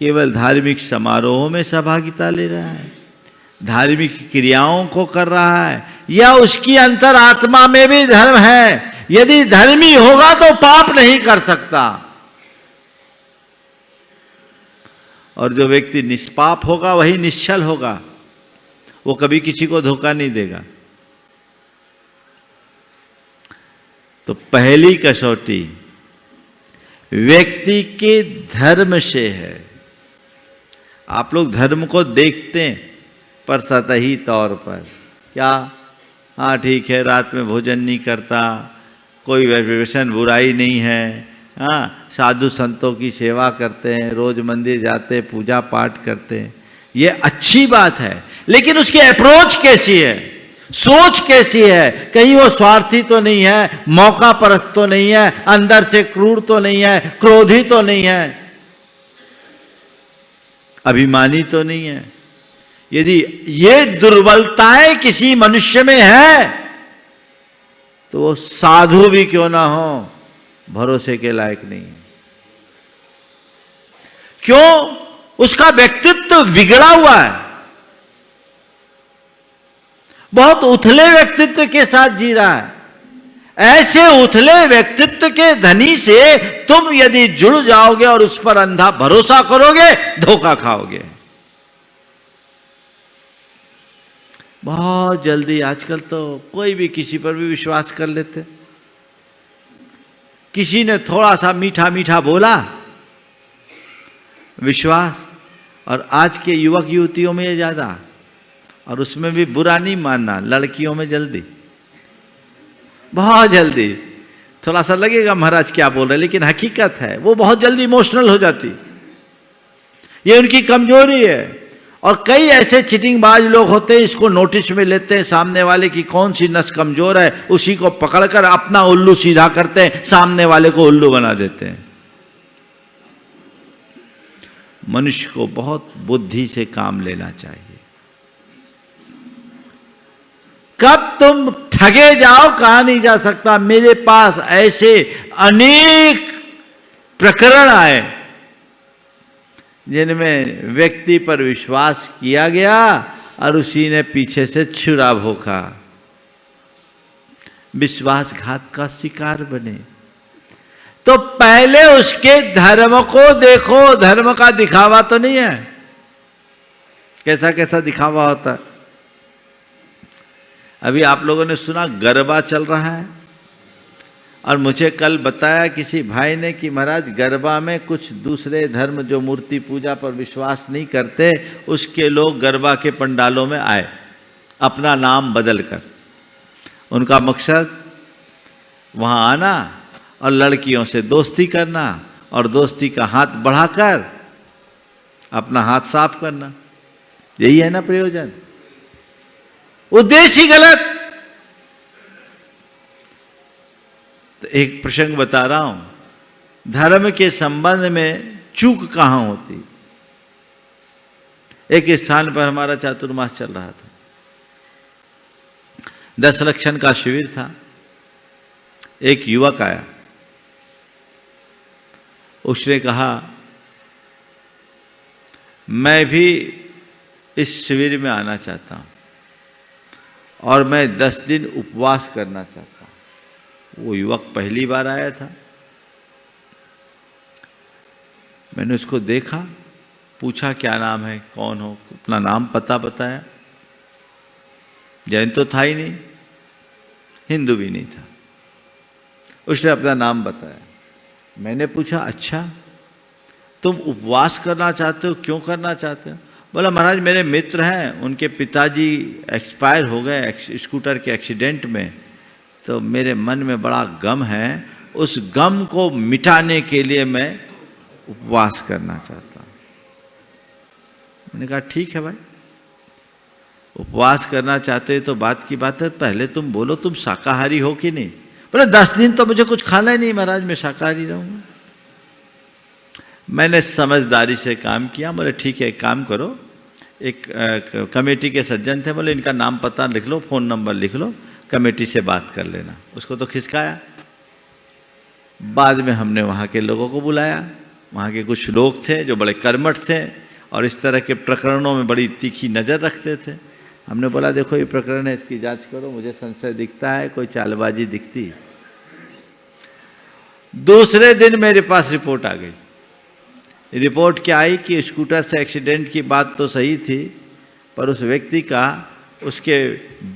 केवल धार्मिक समारोहों में सहभागिता ले रहा है, धार्मिक क्रियाओं को कर रहा है, या उसकी अंतरात्मा में भी धर्म है। यदि धर्मी होगा तो पाप नहीं कर सकता, और जो व्यक्ति निष्पाप होगा वही निश्चल होगा, वो कभी किसी को धोखा नहीं देगा। तो पहली कसौटी व्यक्ति के धर्म से है। आप लोग धर्म को देखते हैं पर सतही तौर पर, क्या हाँ ठीक है, रात में भोजन नहीं करता, कोई व्यसन बुराई नहीं है, हाँ साधु संतों की सेवा करते हैं, रोज मंदिर जाते, पूजा पाठ करते हैं, ये अच्छी बात है। लेकिन उसकी अप्रोच कैसी है, सोच कैसी है? कहीं वो स्वार्थी तो नहीं है, मौका परस्त तो नहीं है, अंदर से क्रूर तो नहीं है, क्रोधी तो नहीं है, अभिमानी तो नहीं है। यदि ये दुर्बलताएं किसी मनुष्य में है तो वो साधु भी क्यों ना हो भरोसे के लायक नहीं है। क्यों? उसका व्यक्तित्व बिगड़ा हुआ है, बहुत उथले व्यक्तित्व के साथ जी रहा है। ऐसे उथले व्यक्तित्व के धनी से तुम यदि जुड़ जाओगे और उस पर अंधा भरोसा करोगे, धोखा खाओगे। बहुत जल्दी आजकल तो कोई भी किसी पर भी विश्वास कर लेते। किसी ने थोड़ा सा मीठा मीठा बोला, विश्वास। और आज के युवक युवतियों में ये ज्यादा, और उसमें भी बुरा नहीं मानना, लड़कियों में जल्दी, बहुत जल्दी। थोड़ा सा लगेगा महाराज क्या बोल रहे, लेकिन हकीकत है वो बहुत जल्दी इमोशनल हो जाती, ये उनकी कमजोरी है। और कई ऐसे चिटिंगबाज लोग होते हैं, इसको नोटिस में लेते हैं सामने वाले की कौन सी नस कमजोर है, उसी को पकड़कर अपना उल्लू सीधा करते हैं, सामने वाले को उल्लू बना देते हैं। मनुष्य को बहुत बुद्धि से काम लेना चाहिए। कब तुम ठगे जाओ कहा नहीं जा सकता। मेरे पास ऐसे अनेक प्रकरण आए जिनमें व्यक्ति पर विश्वास किया गया और उसी ने पीछे से छुरा भोंका, विश्वासघात का शिकार बने। तो पहले उसके धर्म को देखो, धर्म का दिखावा तो नहीं है। कैसा कैसा दिखावा होता है। अभी आप लोगों ने सुना गरबा चल रहा है, और मुझे कल बताया किसी भाई ने कि महाराज गरबा में कुछ दूसरे धर्म जो मूर्ति पूजा पर विश्वास नहीं करते, उसके लोग गरबा के पंडालों में आए अपना नाम बदलकर। उनका मकसद वहाँ आना और लड़कियों से दोस्ती करना, और दोस्ती का हाथ बढ़ाकर अपना हाथ साफ करना। यही है ना प्रयोजन, उद्देश्य ही गलत। तो एक प्रसंग बता रहा हूं, धर्म के संबंध में चूक कहां होती। एक स्थान पर हमारा चातुर्मास चल रहा था, 10 लक्षण का शिविर था। एक युवक आया, उसने कहा मैं भी इस शिविर में आना चाहता हूं और मैं 10 दिन उपवास करना चाहता हूं। वो युवक पहली बार आया था। मैंने उसको देखा, पूछा क्या नाम है, कौन हो, अपना नाम पता बताया। जैन तो था ही नहीं, हिंदू भी नहीं था। उसने अपना नाम बताया। मैंने पूछा अच्छा तुम उपवास करना चाहते हो, क्यों करना चाहते हो? बोला महाराज मेरे मित्र हैं, उनके पिताजी एक्सपायर हो गए स्कूटर के एक्सीडेंट में, तो मेरे मन में बड़ा गम है, उस गम को मिटाने के लिए मैं उपवास करना चाहता हूँ। मैंने कहा ठीक है भाई, उपवास करना चाहते हो तो बात की बात है, पहले तुम बोलो तुम शाकाहारी हो कि नहीं। बोले 10 दिन तो मुझे कुछ खाना ही नहीं महाराज, मैं शाकाहारी रहूँगा। मैंने समझदारी से काम किया। बोले ठीक है, एक काम करो, एक कमेटी के सज्जन थे, बोले इनका नाम पता लिख लो, फ़ोन नंबर लिख लो, कमेटी से बात कर लेना। उसको तो खिसकाया। बाद में हमने वहाँ के लोगों को बुलाया। वहाँ के कुछ लोग थे जो बड़े कर्मठ थे और इस तरह के प्रकरणों में बड़ी तीखी नज़र रखते थे। हमने बोला देखो ये प्रकरण है, इसकी जांच करो, मुझे संशय दिखता है, कोई चालबाजी दिखती है। दूसरे दिन मेरे पास रिपोर्ट आ गई। रिपोर्ट क्या आई कि स्कूटर से एक्सीडेंट की बात तो सही थी, पर उस व्यक्ति का उसके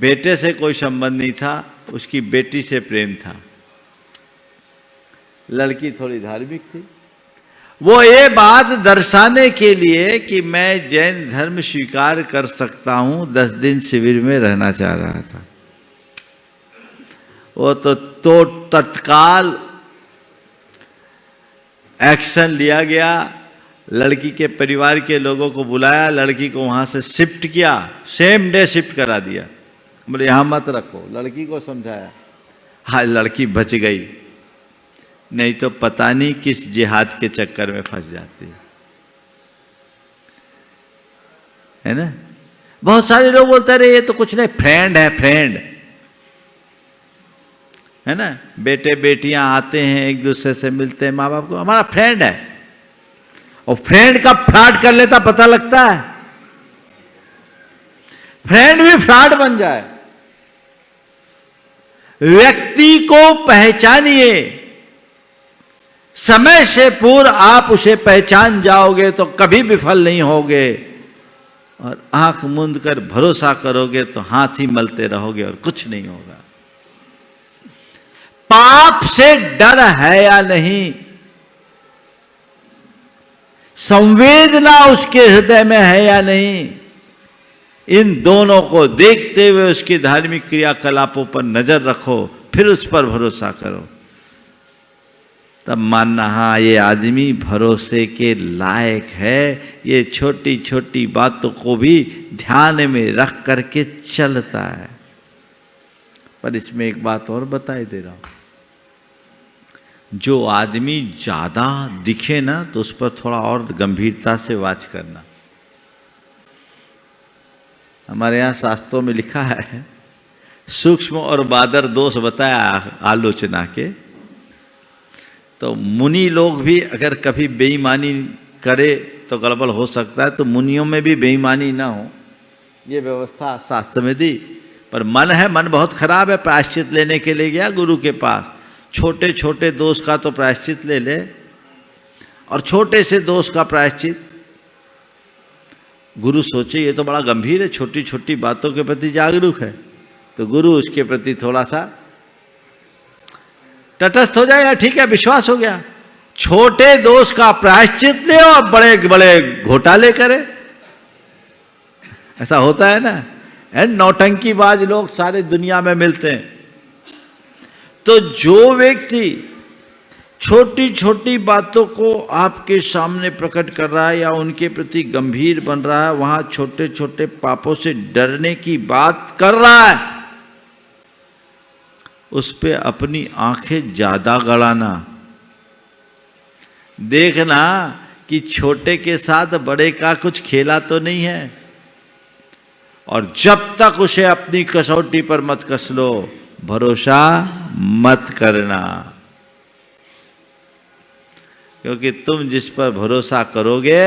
बेटे से कोई संबंध नहीं था, उसकी बेटी से प्रेम था। लड़की थोड़ी धार्मिक थी। वो ये बात दर्शाने के लिए कि मैं जैन धर्म स्वीकार कर सकता हूं, 10 दिन शिविर में रहना चाह रहा था। वो तो तत्काल एक्शन लिया गया। लड़की के परिवार के लोगों को बुलाया, लड़की को वहां से शिफ्ट किया, सेम डे शिफ्ट करा दिया। बोले यहां मत रखो। लड़की को समझाया, हाँ लड़की बच गई, नहीं तो पता नहीं किस जिहाद के चक्कर में फंस जाती है ना। बहुत सारे लोग बोलते रहे ये तो कुछ नहीं, फ्रेंड है, फ्रेंड है ना। बेटे बेटियां आते हैं, एक दूसरे से मिलते हैं, माँ बाप को हमारा फ्रेंड है, और फ्रेंड का फ्रॉड कर लेता पता लगता है। फ्रेंड भी फ्रॉड बन जाए। व्यक्ति को पहचानिए, समय से पूर्व आप उसे पहचान जाओगे तो कभी विफल नहीं होगे, और आंख मूंद कर भरोसा करोगे तो हाथ ही मलते रहोगे और कुछ नहीं होगा। पाप से डर है या नहीं, संवेदना उसके हृदय में है या नहीं, इन दोनों को देखते हुए उसकी धार्मिक क्रियाकलापों पर नजर रखो, फिर उस पर भरोसा करो। तब मानना हाँ ये आदमी भरोसे के लायक है, ये छोटी छोटी बातों को भी ध्यान में रख करके चलता है। पर इसमें एक बात और बताई दे रहा हूं, जो आदमी ज्यादा दिखे ना तो उस पर थोड़ा और गंभीरता से वाच करना। हमारे यहाँ शास्त्रों में लिखा है, सूक्ष्म और बादर दोष बताया आलोचना के। तो मुनि लोग भी अगर कभी बेईमानी करे तो गड़बड़ हो सकता है, तो मुनियों में भी बेईमानी ना हो, ये व्यवस्था शास्त्र में दी। पर मन है, मन बहुत खराब है, प्रायश्चित लेने के लिए गया गुरु के पास। छोटे छोटे दोष का तो प्रायश्चित ले ले, और छोटे से दोष का प्रायश्चित। गुरु सोचे ये तो बड़ा गंभीर है, छोटी छोटी बातों के प्रति जागरूक है, तो गुरु उसके प्रति थोड़ा सा तटस्थ हो जाएगा। ठीक है, विश्वास हो गया। छोटे दोष का प्रायश्चित ले और बड़े बड़े घोटाले करे, ऐसा होता है ना। नौटंकीबाज लोग सारे दुनिया में मिलते हैं। तो जो व्यक्ति छोटी छोटी बातों को आपके सामने प्रकट कर रहा है या उनके प्रति गंभीर बन रहा है, वहां छोटे छोटे पापों से डरने की बात कर रहा है, उस पे अपनी आंखें ज्यादा गड़ाना। देखना कि छोटे के साथ बड़े का कुछ खेला तो नहीं है, और जब तक उसे अपनी कसौटी पर मत कस लो, भरोसा मत करना। क्योंकि तुम जिस पर भरोसा करोगे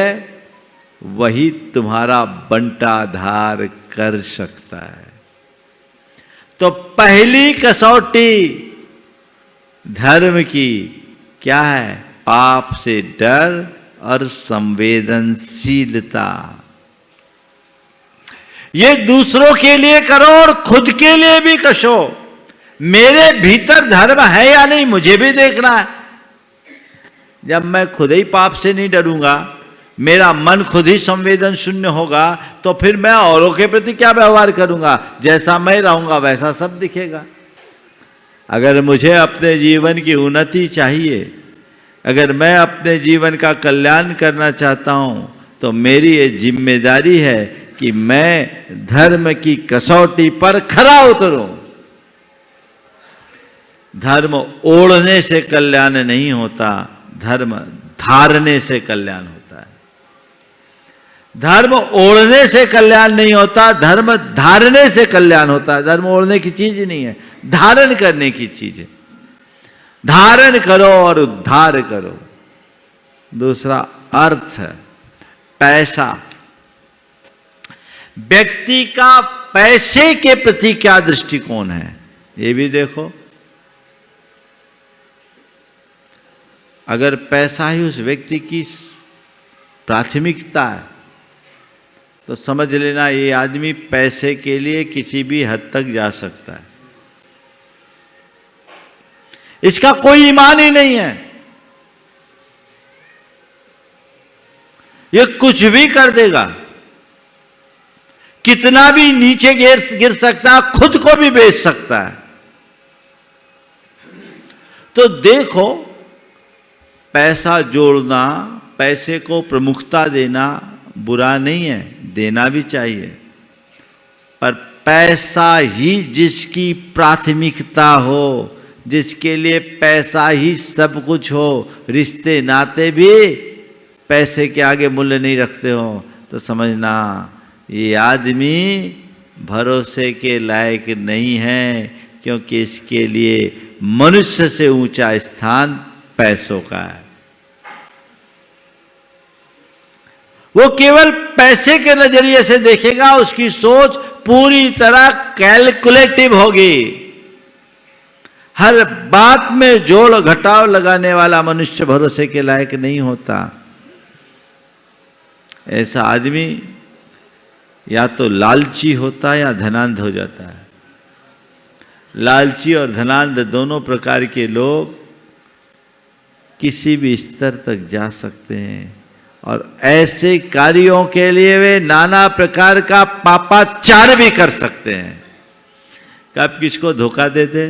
वही तुम्हारा बंटाधार कर सकता है। तो पहली कसौटी धर्म की क्या है? पाप से डर और संवेदनशीलता। ये दूसरों के लिए करो और खुद के लिए भी कसो। मेरे भीतर धर्म है या नहीं, मुझे भी देखना है। जब मैं खुद ही पाप से नहीं डरूंगा, मेरा मन खुद ही संवेदन शून्य होगा, तो फिर मैं औरों के प्रति क्या व्यवहार करूंगा? जैसा मैं रहूंगा वैसा सब दिखेगा। अगर मुझे अपने जीवन की उन्नति चाहिए, अगर मैं अपने जीवन का कल्याण करना चाहता हूं, तो मेरी ये जिम्मेदारी है कि मैं धर्म की कसौटी पर खरा उतरूं। धर्म ओढ़ने से कल्याण नहीं होता, धर्म धारने से कल्याण होता है। धर्म ओढ़ने से कल्याण नहीं होता, धर्म धारने से कल्याण होता है। धर्म ओढ़ने की चीज नहीं है, धारण करने की चीज है। धारण करो और उद्धार करो। दूसरा अर्थ है पैसा। व्यक्ति का पैसे के प्रति क्या दृष्टिकोण है, ये भी देखो। अगर पैसा ही उस व्यक्ति की प्राथमिकता है तो समझ लेना ये आदमी पैसे के लिए किसी भी हद तक जा सकता है। इसका कोई ईमान ही नहीं है, ये कुछ भी कर देगा, कितना भी नीचे गिर सकता है, खुद को भी बेच सकता है। तो देखो, पैसा जोड़ना, पैसे को प्रमुखता देना बुरा नहीं है, देना भी चाहिए, पर पैसा ही जिसकी प्राथमिकता हो, जिसके लिए पैसा ही सब कुछ हो, रिश्ते नाते भी पैसे के आगे मूल्य नहीं रखते हो, तो समझना ये आदमी भरोसे के लायक नहीं है, क्योंकि इसके लिए मनुष्य से ऊंचा स्थान पैसों का है। वो केवल पैसे के नजरिए से देखेगा, उसकी सोच पूरी तरह कैलकुलेटिव होगी। हर बात में जोड़ घटाव लगाने वाला मनुष्य भरोसे के लायक नहीं होता। ऐसा आदमी या तो लालची होता है या धनांध हो जाता है। लालची और धनांध दोनों प्रकार के लोग किसी भी स्तर तक जा सकते हैं, और ऐसे कार्यों के लिए वे नाना प्रकार का पापाचार भी कर सकते हैं। कब किसको धोखा दे दे,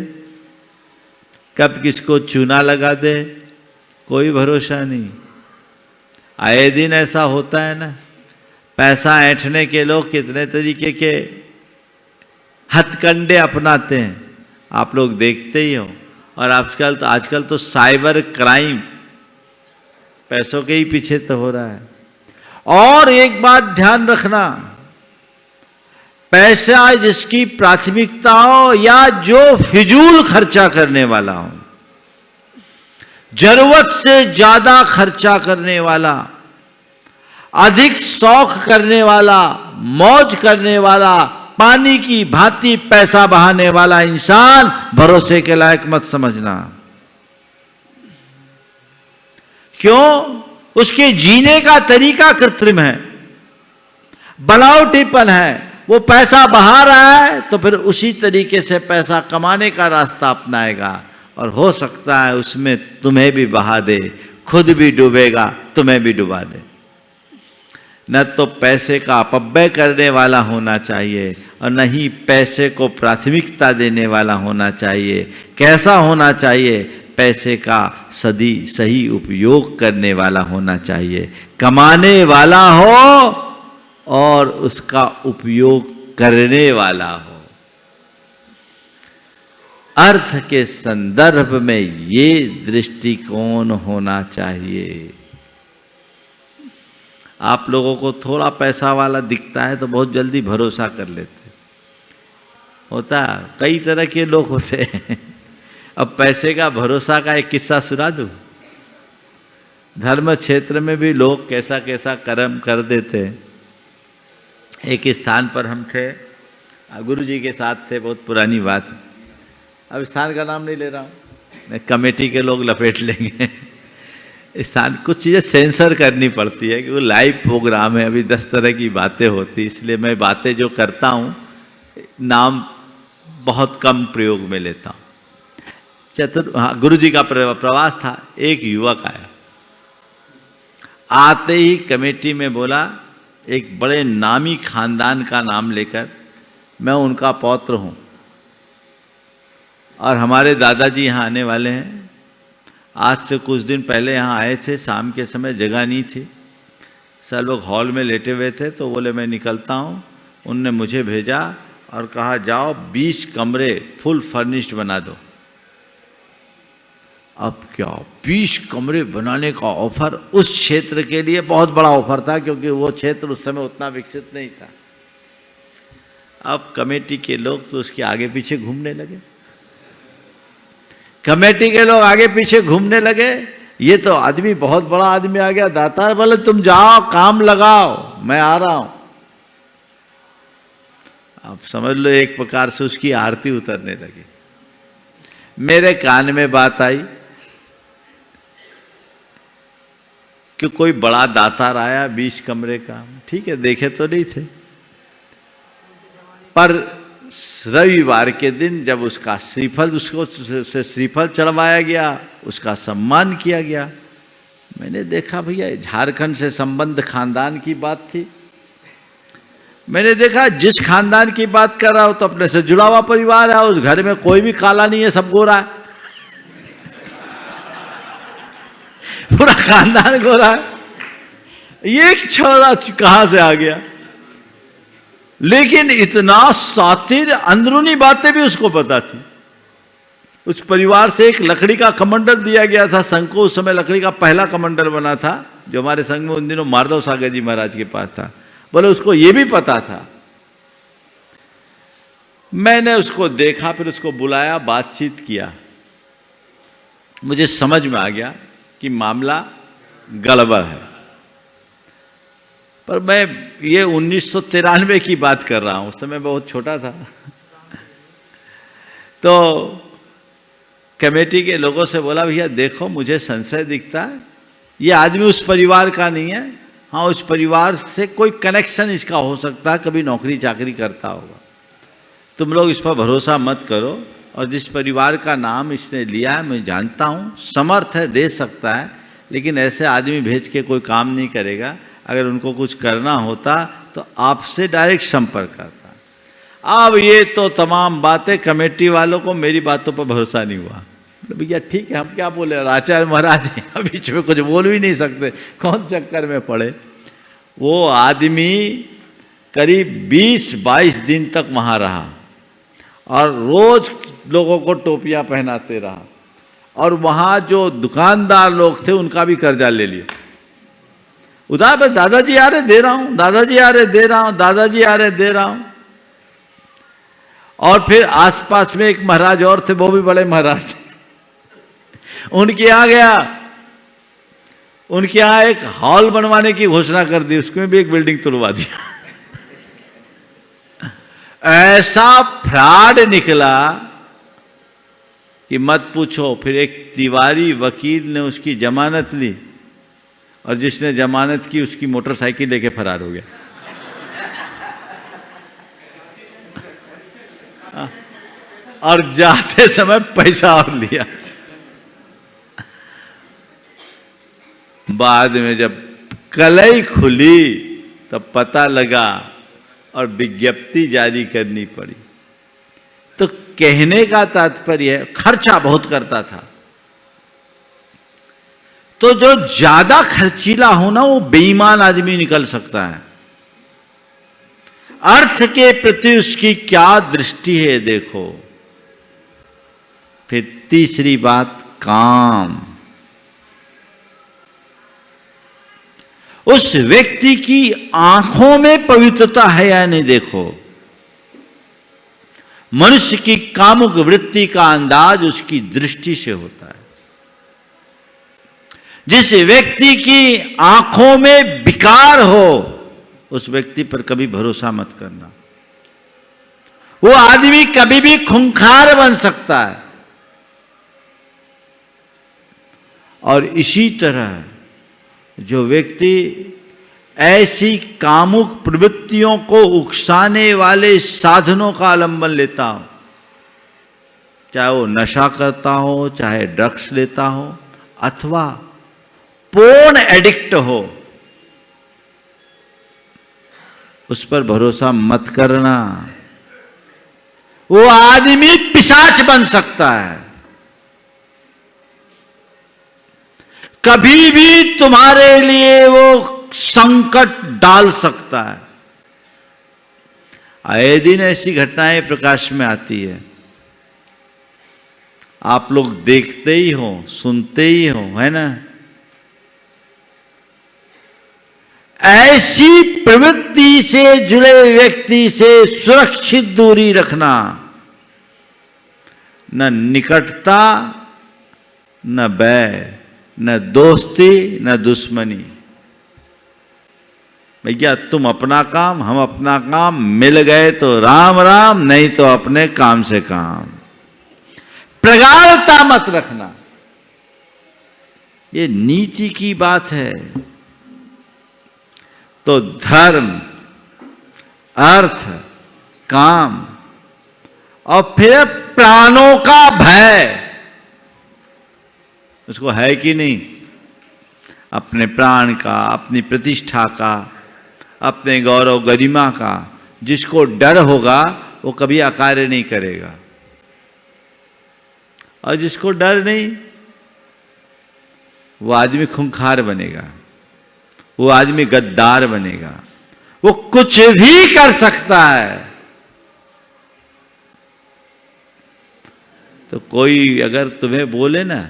कब किसको चूना लगा दे, कोई भरोसा नहीं। आए दिन ऐसा होता है ना, पैसा ऐंठने के लोग कितने तरीके के हथकंडे अपनाते हैं, आप लोग देखते ही हो। और आजकल तो साइबर क्राइम पैसों के ही पीछे तो हो रहा है। और एक बात ध्यान रखना, पैसा जिसकी प्राथमिकता हो या जो फिजूल खर्चा करने वाला हो, जरूरत से ज्यादा खर्चा करने वाला, अधिक शौक करने वाला, मौज करने वाला, पानी की भांति पैसा बहाने वाला इंसान भरोसे के लायक मत समझना। क्यों? उसके जीने का तरीका कृत्रिम है, बनावटीपन है। वो पैसा बहा रहा है तो फिर उसी तरीके से पैसा कमाने का रास्ता अपनाएगा, और हो सकता है उसमें तुम्हें भी बहा दे, खुद भी डूबेगा, तुम्हें भी डुबा दे। न तो पैसे का अपव्यय करने वाला होना चाहिए और न ही पैसे को प्राथमिकता देने वाला होना चाहिए। कैसा होना चाहिए? पैसे का सही उपयोग करने वाला होना चाहिए, कमाने वाला हो और उसका उपयोग करने वाला हो। अर्थ के संदर्भ में ये दृष्टिकोण होना चाहिए। आप लोगों को थोड़ा पैसा वाला दिखता है तो बहुत जल्दी भरोसा कर लेते, होता है, कई तरह के लोग होते हैं। अब पैसे का भरोसा का एक किस्सा सुना दूं। धर्म क्षेत्र में भी लोग कैसा कैसा कर्म कर देते। एक स्थान पर हम थे, गुरु जी के साथ थे, बहुत पुरानी बात है, अब स्थान का नाम नहीं ले रहा हूँ, कमेटी के लोग लपेट लेंगे। स्थान कुछ चीज़ें सेंसर करनी पड़ती है, क्योंकि लाइव प्रोग्राम है, अभी 10 तरह की बातें होती, इसलिए मैं बातें जो करता हूँ नाम बहुत कम प्रयोग में लेता हूँ। गुरु जी का प्रवास था। एक युवक आया, आते ही कमेटी में बोला, एक बड़े नामी खानदान का नाम लेकर, मैं उनका पौत्र हूँ और हमारे दादाजी यहाँ आने वाले हैं। आज से कुछ दिन पहले यहाँ आए थे, शाम के समय जगह नहीं थी, सब लोग हॉल में लेटे हुए थे, तो बोले मैं निकलता हूँ। उनने मुझे भेजा और कहा जाओ 20 कमरे फुल फर्निश्ड बना दो। अब क्या 20 कमरे बनाने का ऑफर उस क्षेत्र के लिए बहुत बड़ा ऑफर था, क्योंकि वो क्षेत्र उस समय उतना विकसित नहीं था। अब कमेटी के लोग तो उसके आगे पीछे घूमने लगे, कमेटी के लोग आगे पीछे घूमने लगे। ये तो आदमी बहुत बड़ा आदमी आ गया, दातार बोले तुम जाओ काम लगाओ, मैं आ रहा हूं। आप समझ लो एक प्रकार से उसकी आरती उतरने लगी। मेरे कान में बात आई कि कोई बड़ा दातार आया 20 कमरे का। ठीक है, देखे तो नहीं थे, पर रविवार के दिन जब उसका श्रीफल, उसको श्रीफल चढ़वाया गया, उसका सम्मान किया गया, मैंने देखा भैया झारखंड से संबंध खानदान की बात थी। मैंने देखा जिस खानदान की बात कर रहा हो तो अपने से जुड़ा हुआ परिवार है, उस घर में कोई भी काला नहीं है, सब गोरा है, पूरा खानदान गोरा है। ये एक छोरा कहां से आ गया? लेकिन इतना सातिर, अंदरूनी बातें भी उसको पता थी। उस परिवार से एक लकड़ी का कमंडल दिया गया था संघ को। उस समय लकड़ी का पहला कमंडल बना था, जो हमारे संघ में उन दिनों माधव सागर जी महाराज के पास था। बोले उसको ये भी पता था। मैंने उसको देखा, फिर उसको बुलाया, बातचीत किया। मुझे समझ में आ गया कि मामला गड़बड़ है। पर मैं ये 1993 की बात कर रहा हूं, उस समय बहुत छोटा था। तो कमेटी के लोगों से बोला भैया देखो मुझे संशय दिखता है, ये आदमी उस परिवार का नहीं है। हाँ, उस परिवार से कोई कनेक्शन इसका हो सकता है, कभी नौकरी चाकरी करता होगा। तुम लोग इस पर भरोसा मत करो। और जिस परिवार का नाम इसने लिया है, मैं जानता हूँ, समर्थ है, दे सकता है, लेकिन ऐसे आदमी भेज के कोई काम नहीं करेगा। अगर उनको कुछ करना होता तो आपसे डायरेक्ट संपर्क करता। अब ये तो तमाम बातें, कमेटी वालों को मेरी बातों पर भरोसा नहीं हुआ। भैया ठीक है, हम क्या बोले, आचार्य महाराज बीच में कुछ बोल भी नहीं सकते, कौन चक्कर में पड़े। वो आदमी करीब 20-22 दिन तक वहाँ रहा और रोज लोगों को टोपियाँ पहनाते रहा। और वहाँ जो दुकानदार लोग थे उनका भी कर्जा ले लिया। उधर पे दादाजी आ रहे दे रहा हूँ, दादाजी आ रहे दे रहा हूँ, दादाजी आ रहे दे रहा हूँ। और फिर आसपास में एक महाराज और थे, वो भी बड़े महाराज थे, उनके यहाँ गया। उनके यहाँ एक हॉल बनवाने की घोषणा कर दी, उसमें भी एक बिल्डिंग तुलवा दिया। ऐसा फ्रॉड निकला कि मत पूछो। फिर एक तिवारी वकील ने उसकी जमानत ली, और जिसने जमानत की उसकी मोटरसाइकिल लेके फरार हो गया। और जाते समय पैसा और लिया। बाद में जब कलई खुली तब पता लगा और विज्ञप्ति जारी करनी पड़ी। तो कहने का तात्पर्य है, खर्चा बहुत करता था। तो जो ज्यादा खर्चीला हो ना, वो बेईमान आदमी निकल सकता है। अर्थ के प्रति उसकी क्या दृष्टि है देखो। फिर तीसरी बात, काम। उस व्यक्ति की आंखों में पवित्रता है या नहीं देखो। मनुष्य की कामुक वृत्ति का अंदाज उसकी दृष्टि से होता है। जिस व्यक्ति की आंखों में विकार हो, उस व्यक्ति पर कभी भरोसा मत करना। वो आदमी कभी भी खूंखार बन सकता है। और इसी तरह जो व्यक्ति ऐसी कामुक प्रवृत्तियों को उकसाने वाले साधनों का अवलंबन लेता हो, चाहे वो नशा करता हो, चाहे ड्रग्स लेता हो, अथवा पोर्न एडिक्ट हो, उस पर भरोसा मत करना। वो आदमी पिशाच बन सकता है। कभी भी तुम्हारे लिए वो संकट डाल सकता है। आए दिन ऐसी घटनाएं प्रकाश में आती है, आप लोग देखते ही हो, सुनते ही हो, है ना। ऐसी प्रवृत्ति से जुड़े व्यक्ति से सुरक्षित दूरी रखना, न निकटता, न बैर, न दोस्ती, न दुश्मनी। भैया तुम अपना काम, हम अपना काम, मिल गए तो राम राम, नहीं तो अपने काम से काम। प्रगाढ़ता मत रखना, ये नीति की बात है। तो धर्म, अर्थ, काम और फिर प्राणों का भय, उसको है कि नहीं? अपने प्राण का, अपनी प्रतिष्ठा का, अपने गौरव गरिमा का जिसको डर होगा वो कभी अकार्य नहीं करेगा, और जिसको डर नहीं वो आदमी खूंखार बनेगा, वो आदमी गद्दार बनेगा, वो कुछ भी कर सकता है। तो कोई अगर तुम्हें बोले ना,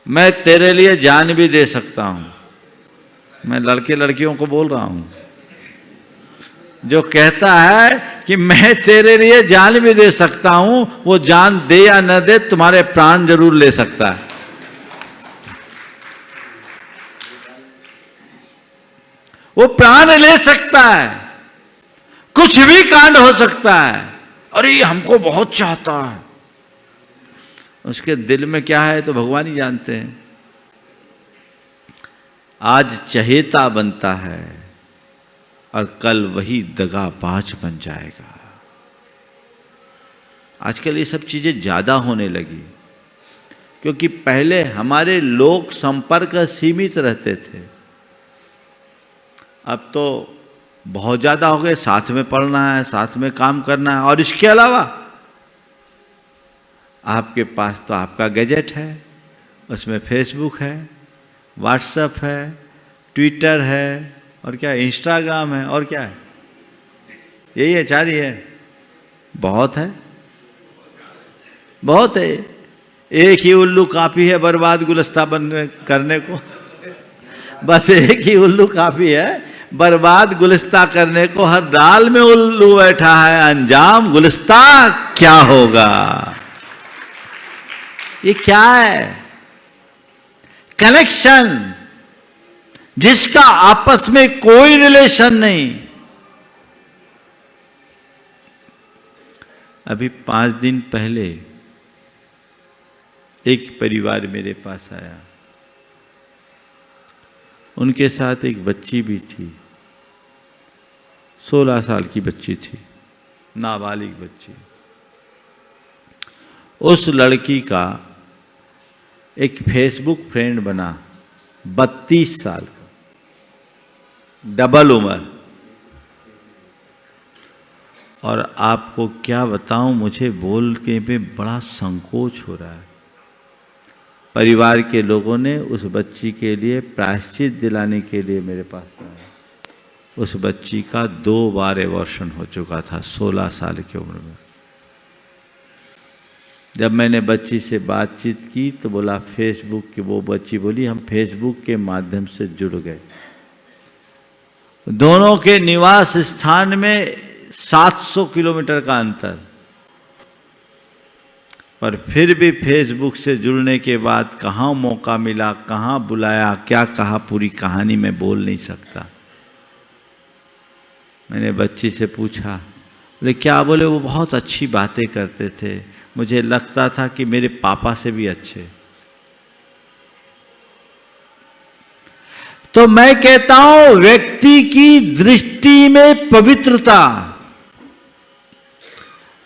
मैं तेरे लिए जान भी दे सकता हूं, मैं लड़के लड़कियों को बोल रहा हूं, जो कहता है कि मैं तेरे लिए जान भी दे सकता हूं, वो जान दे या न दे तुम्हारे प्राण जरूर ले सकता है। वो प्राण ले सकता है, कुछ भी कांड हो सकता है। अरे हमको बहुत चाहता है, उसके दिल में क्या है तो भगवान ही जानते हैं। आज चहेता बनता है और कल वही दगाबाज बन जाएगा। आजकल ये सब चीजें ज्यादा होने लगी, क्योंकि पहले हमारे लोक संपर्क सीमित रहते थे, अब तो बहुत ज्यादा हो गए। साथ में पढ़ना है, साथ में काम करना है, और इसके अलावा आपके पास तो आपका गैजेट है, उसमें फेसबुक है, व्हाट्सएप है, ट्विटर है, और क्या इंस्टाग्राम है, और क्या है, यही है, चार ही है। बहुत है, बहुत है। एक ही उल्लू काफी है बर्बाद गुलस्ता बनने करने को, बस एक ही उल्लू काफी है बर्बाद गुलिस्ता करने को। हर डाल में उल्लू बैठा है, अंजाम गुलिस्ता क्या होगा। ये क्या है? कनेक्शन जिसका आपस में कोई रिलेशन नहीं। अभी 5 दिन पहले एक परिवार मेरे पास आया, उनके साथ एक बच्ची भी थी, 16 साल की बच्ची थी, नाबालिग बच्ची। उस लड़की का एक फेसबुक फ्रेंड बना, 32 साल का, डबल उम्र। और आपको क्या बताऊं, मुझे बोल के पे बड़ा संकोच हो रहा है। परिवार के लोगों ने उस बच्ची के लिए प्रायश्चित दिलाने के लिए मेरे पास आया। उस बच्ची का 2 बार एबॉर्शन हो चुका था 16 साल की उम्र में। जब मैंने बच्ची से बातचीत की तो बोला फेसबुक की, वो बच्ची बोली हम फेसबुक के माध्यम से जुड़ गए। दोनों के निवास स्थान में 700 किलोमीटर का अंतर, पर फिर भी फेसबुक से जुड़ने के बाद कहाँ मौका मिला, कहाँ बुलाया, क्या कहा, पूरी कहानी मैं बोल नहीं सकता। मैंने बच्ची से पूछा, बोले क्या? बोले वो बहुत अच्छी बातें करते थे, मुझे लगता था कि मेरे पापा से भी अच्छे। तो मैं कहता हूं व्यक्ति की दृष्टि में पवित्रता।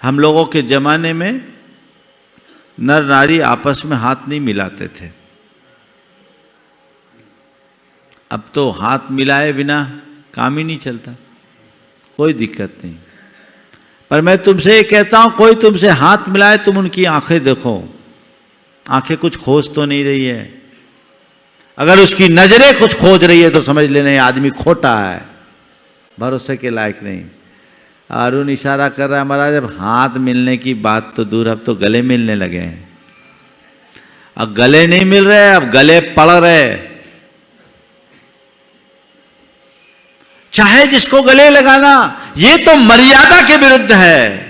हम लोगों के जमाने में नर नारी आपस में हाथ नहीं मिलाते थे, अब तो हाथ मिलाए बिना काम ही नहीं चलता, कोई दिक्कत नहीं। पर मैं तुमसे ये कहता हूं, कोई तुमसे हाथ मिलाए, तुम उनकी आंखें देखो, आंखें कुछ खोज तो नहीं रही है। अगर उसकी नजरें कुछ खोज रही है तो समझ लेना ये आदमी खोटा है, भरोसे के लायक नहीं। अरुण इशारा कर रहा है महाराज, अब हाथ मिलने की बात तो दूर, अब तो गले मिलने लगे हैं। अब गले नहीं मिल रहे, अब गले पड़ रहे। चाहे जिसको गले लगाना, ये तो मर्यादा के विरुद्ध है।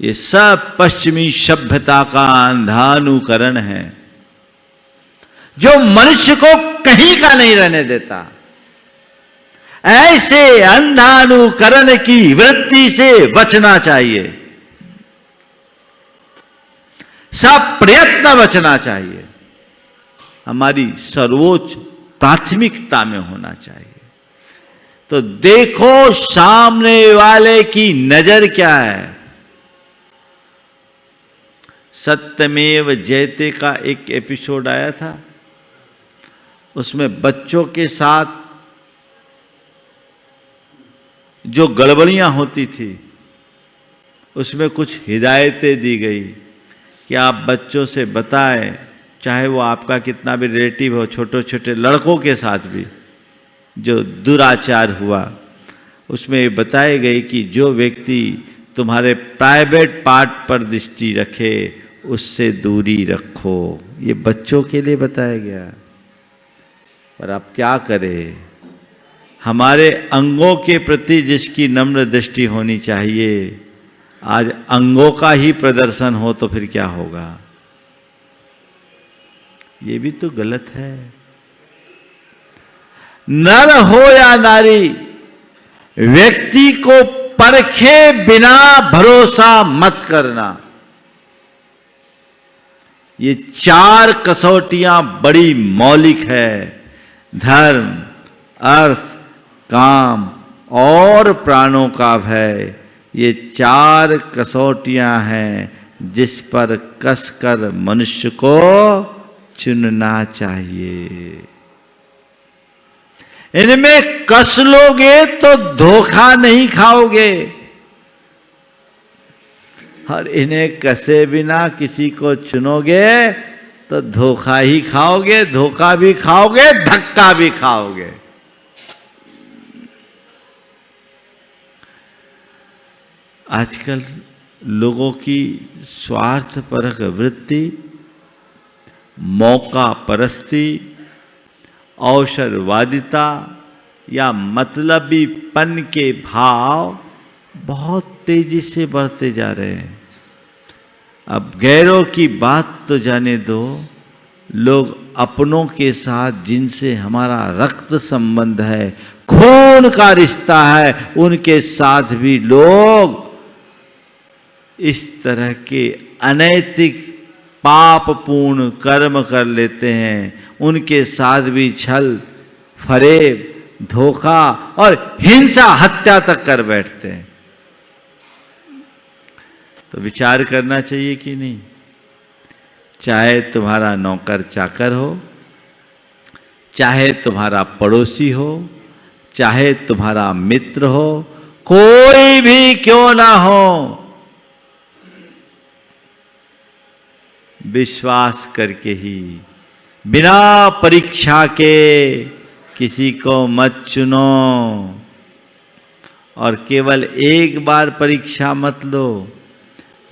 ये सब पश्चिमी सभ्यता का अंधानुकरण है जो मनुष्य को कहीं का नहीं रहने देता। ऐसे अंधानुकरण की वृत्ति से बचना चाहिए, सब प्रयत्न बचना चाहिए, हमारी सर्वोच्च प्राथमिकता में होना चाहिए। तो देखो सामने वाले की नजर क्या है। सत्यमेव जयते का एक एपिसोड आया था, उसमें बच्चों के साथ जो गड़बड़ियां होती थी उसमें कुछ हिदायतें दी गई कि आप बच्चों से बताएं, चाहे वो आपका कितना भी रिलेटिव हो, छोटे छोटे लड़कों के साथ भी जो दुराचार हुआ, उसमें बताई गई कि जो व्यक्ति तुम्हारे प्राइवेट पार्ट पर दृष्टि रखे उससे दूरी रखो। ये बच्चों के लिए बताया गया। पर अब क्या करें, हमारे अंगों के प्रति जिसकी नम्र दृष्टि होनी चाहिए, आज अंगों का ही प्रदर्शन हो तो फिर क्या होगा। ये भी तो गलत है। नर हो या नारी, व्यक्ति को परखे बिना भरोसा मत करना। ये चार कसौटियां बड़ी मौलिक है, धर्म, अर्थ, काम और प्राणों का भय। ये चार कसौटियां हैं जिस पर कसकर मनुष्य को चुनना चाहिए। इनमें कस लोगे तो धोखा नहीं खाओगे, और इन्हें कसे बिना किसी को चुनोगे तो धोखा ही खाओगे, धोखा भी खाओगे, धक्का भी खाओगे। आजकल लोगों की स्वार्थपरक वृत्ति, मौका परस्ती, अवसरवादिता या मतलबीपन के भाव बहुत तेजी से बढ़ते जा रहे हैं। अब गैरों की बात तो जाने दो, लोग अपनों के साथ जिनसे हमारा रक्त संबंध है, खून का रिश्ता है, उनके साथ भी लोग इस तरह के अनैतिक पापपूर्ण कर्म कर लेते हैं। उनके साथ भी छल, फरेब, धोखा और हिंसा, हत्या तक कर बैठते हैं। तो विचार करना चाहिए कि नहीं। चाहे तुम्हारा नौकर चाकर हो, चाहे तुम्हारा पड़ोसी हो, चाहे तुम्हारा मित्र हो, कोई भी क्यों ना हो, विश्वास करके ही, बिना परीक्षा के किसी को मत चुनो। और केवल एक बार परीक्षा मत लो,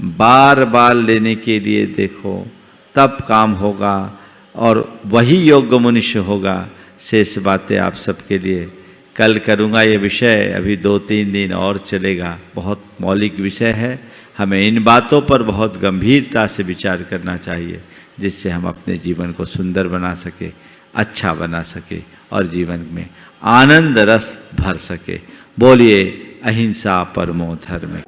बार बार लेने के लिए देखो, तब काम होगा और वही योग्य मनुष्य होगा। शेष बातें आप सबके लिए कल करूँगा। ये विषय अभी 2-3 दिन और चलेगा, बहुत मौलिक विषय है। हमें इन बातों पर बहुत गंभीरता से विचार करना चाहिए, जिससे हम अपने जीवन को सुंदर बना सके, अच्छा बना सके और जीवन में आनंद रस भर सके। बोलिए अहिंसा परमो धर्म।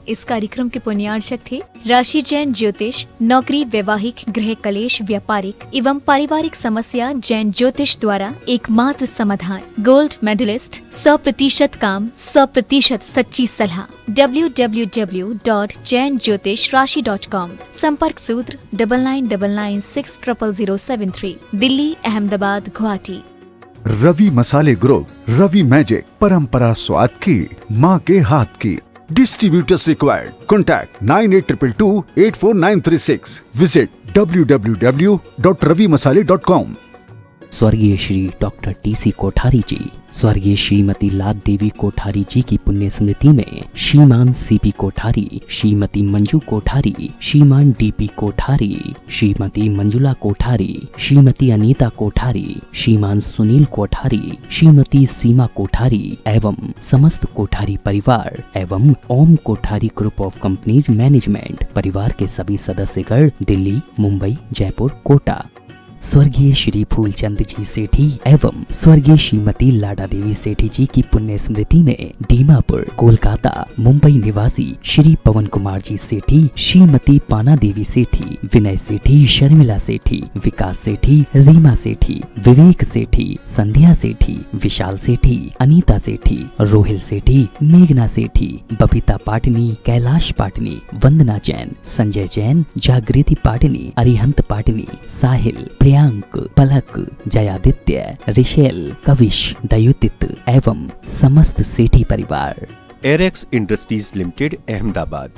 इस कार्यक्रम के पुण्यार्चक थे राशि जैन ज्योतिष, नौकरी, वैवाहिक, गृह कलेश, व्यापारिक एवं पारिवारिक समस्या जैन ज्योतिष द्वारा एकमात्र समाधान। गोल्ड मेडलिस्ट, 100% काम, 100% सच्ची सलाह। www.jainjyotishrashi.com। संपर्क सूत्र 9999600073। दिल्ली, अहमदाबाद, गुवाहाटी। रवि मसाले ग्रुप, रवि मैजिक, परंपरा स्वाद की, माँ के हाथ की। Distributors required. Contact 9822284936. Visit www.ravimasale.com. स्वर्गीय श्री डॉक्टर टीसी कोठारी जी, स्वर्गीय श्रीमती लाद देवी कोठारी जी की पुण्य स्मृति में श्रीमान सीपी कोठारी, श्रीमती मंजू कोठारी, श्रीमान डीपी कोठारी, श्रीमती मंजुला कोठारी, श्रीमती अनीता कोठारी, श्रीमान सुनील कोठारी, श्रीमती सीमा कोठारी एवं समस्त कोठारी परिवार एवं Om Kothari group of companies management परिवार के सभी सदस्यगण दिल्ली, मुंबई, जयपुर, कोटा, स्वर्गीय श्री फूलचंद जी सेठी एवं स्वर्गीय श्रीमती लाडा देवी सेठी जी की पुण्य स्मृति में दीमापुर, कोलकाता, मुंबई निवासी श्री पवन कुमार जी सेठी, श्रीमती पाना देवी सेठी, विनय सेठी, शर्मिला सेठी, विकास सेठी, रीमा सेठी, विवेक सेठी, संध्या सेठी, विशाल सेठी, अनीता सेठी, रोहिल सेठी, मेघना सेठी, बबीता पाटनी, कैलाश पाटनी, वंदना जैन, संजय जैन, जागृति पाटनी, अरिहंत पाटनी, साहिल, प्रियांक, पलक, जयादित्य, रिशेल, कविश, दयुतित एवं समस्त सेठी परिवार। एरेक्स इंडस्ट्रीज लिमिटेड, अहमदाबाद।